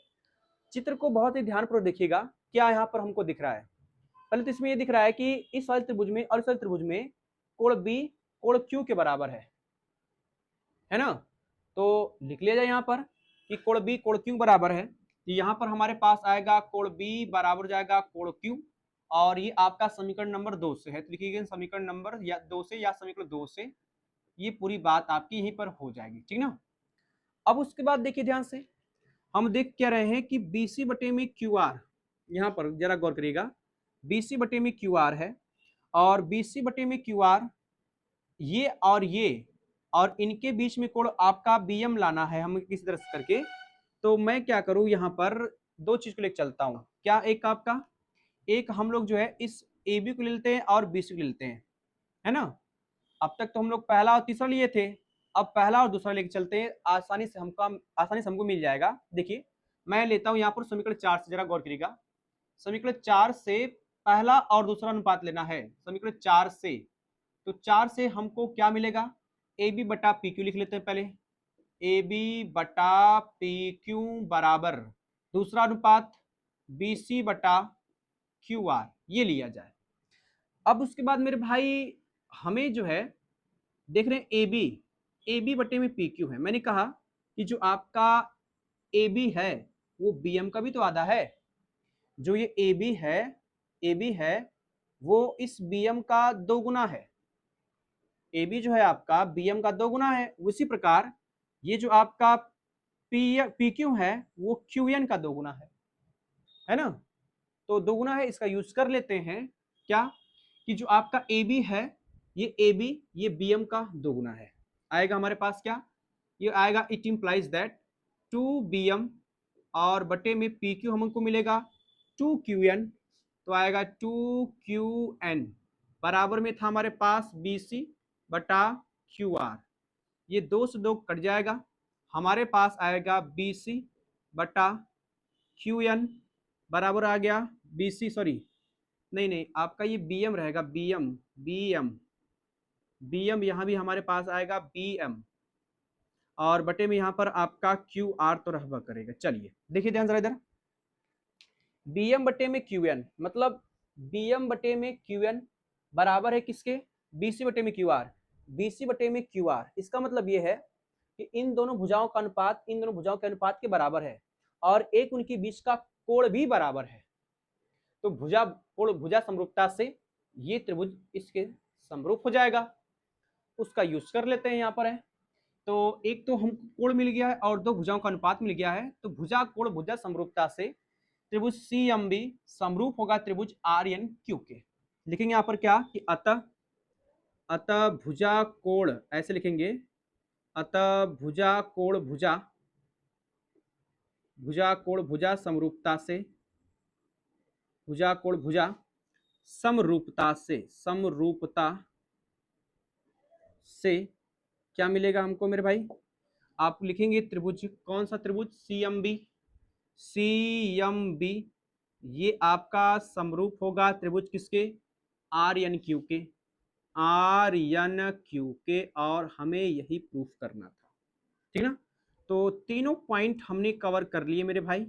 चित्र को बहुत ही ध्यानपूर्वक देखिएगा, क्या यहाँ पर हमको दिख रहा है। पहले तो इसमें ये दिख रहा है कि इस वाले त्रिभुज में और इस वाले त्रिभुज में कोण B कोण Q के बराबर है ना। तो लिख लिया जाए यहाँ पर कि कोण B कोण Q बराबर है। तो यहाँ पर हमारे पास आएगा कोण B बराबर जाएगा कोण Q, और ये आपका समीकरण नंबर 2 से है। तो लिखिए समीकरण नंबर या 2 से या समीकरण 2 से, ये पूरी बात आपकी यहीं पर हो जाएगी, ठीक ना। अब उसके बाद देखिए ध्यान से, हम देख क्या रहे हैं कि BC बटे में QR, यहाँ पर जरा गौर करिएगा, BC बटे में QR है और BC बटे में QR ये और इनके बीच में कोण आपका BM लाना है हमें किसी तरह से करके। तो मैं क्या करूं, यहाँ पर दो चीज को लेकर चलता हूं। क्या, एक आपका एक हम लोग जो है इस AB को ले लेते हैं और BC को ले लेते हैं, है ना। अब तक तो हम लोग पहला और तीसरा लिए थे, अब पहला और दूसरा लेके चलते हैं, आसानी से हमको मिल जाएगा। देखिए मैं लेता हूं यहाँ पर समीकरण 4 से, जरा गौर करिएगा। समीकरण 4 से पहला और दूसरा अनुपात लेना है, समीकरण 4 से। तो 4 से हमको क्या मिलेगा, AB बटा PQ लिख लेते हैं पहले, AB बटा PQ बराबर दूसरा अनुपात BC बटा QR, ये लिया जाए। अब उसके बाद मेरे भाई हमें जो है देख रहे हैं AB बटे में PQ है। मैंने कहा कि जो आपका AB है वो BM का भी तो आधा है। जो ये AB है वो इस BM का 2 गुना है। AB जो है आपका BM का 2 गुना है। उसी प्रकार ये जो आपका PQ है वो QN का 2 गुना है ना। तो 2 गुना है, इसका यूज कर लेते हैं क्या कि जो आपका AB है ये AB ये BM का 2 गुना है। आएगा हमारे पास क्या, ये आएगा इट इंप्लाइज दैट 2BM और बटे में PQ हमको मिलेगा 2QN। तो आएगा 2QN बराबर में था हमारे पास BC बटा QR, ये 2 से 2 कट जाएगा, हमारे पास आएगा BC बटा QN बराबर आ गया BC, सॉरी नहीं आपका ये BM रहेगा, BM यहाँ भी हमारे पास आएगा BM और बटे में यहाँ पर आपका QR तो रहबा करेगा। चलिए देखिए ध्यान जरा इधर, BM बटे में QN मतलब BM बटे में QN बराबर है किसके, BC बटे में QR, BC बटे में QR। इसका मतलब ये है कि इन दोनों भुजाओं का अनुपात इन दोनों भुजाओं के अनुपात के बराबर है और एक उनके बीच का कोण भी बराबर है। तो भुजा समरूपता से ये त्रिभुज इसके समरूप हो जाएगा, उसका यूज कर लेते हैं यहाँ पर है। तो एक तो हम कोण मिल गया है और दो भुजाओं का अनुपात मिल गया है। तो भुजा कोण भुजा समरूपता से त्रिभुज CMB समरूप होगा त्रिभुज RNQ के। लिखेंगे यहाँ पर क्या कि अतः भुजा कोण, ऐसे लिखेंगे, अतः भुजा कोण भुजा समरूपता से, भुजा कोण भुजा समरूपता से क्या मिलेगा हमको मेरे भाई, आप लिखेंगे त्रिभुज, कौन सा त्रिभुज, CMB ये आपका समरूप होगा त्रिभुज किसके, RNQ के, और हमें यही प्रूफ करना था, ठीक ना। तो तीनों पॉइंट हमने कवर कर लिए मेरे भाई।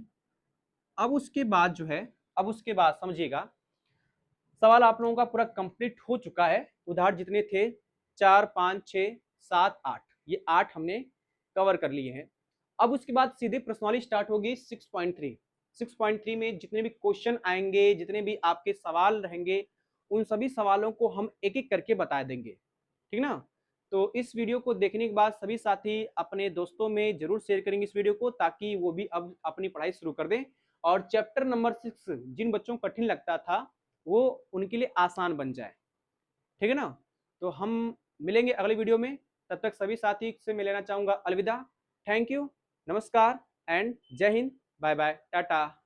अब उसके बाद जो है, अब उसके बाद समझिएगा, सवाल आप लोगों का पूरा कंप्लीट हो चुका है। उदाहरण जितने थे 4, 5, 6, 7, 8, ये 8 हमने कवर कर लिए हैं। अब उसके बाद सीधे प्रश्नावली स्टार्ट होगी 6.3 में जितने भी क्वेश्चन आएंगे, जितने भी आपके सवाल रहेंगे, उन सभी सवालों को हम एक एक करके बता देंगे, ठीक ना। तो इस वीडियो को देखने के बाद सभी साथी अपने दोस्तों में जरूर शेयर करेंगे इस वीडियो को, ताकि वो भी अब अपनी पढ़ाई शुरू कर दें और चैप्टर नंबर 6 जिन बच्चों को कठिन लगता था वो उनके लिए आसान बन जाए, ठीक है ना। तो हम मिलेंगे अगली वीडियो में, तब तक सभी साथी से मैं लेना चाहूंगा अलविदा। थैंक यू, नमस्कार, एंड जय हिंद, बाय बाय, टाटा।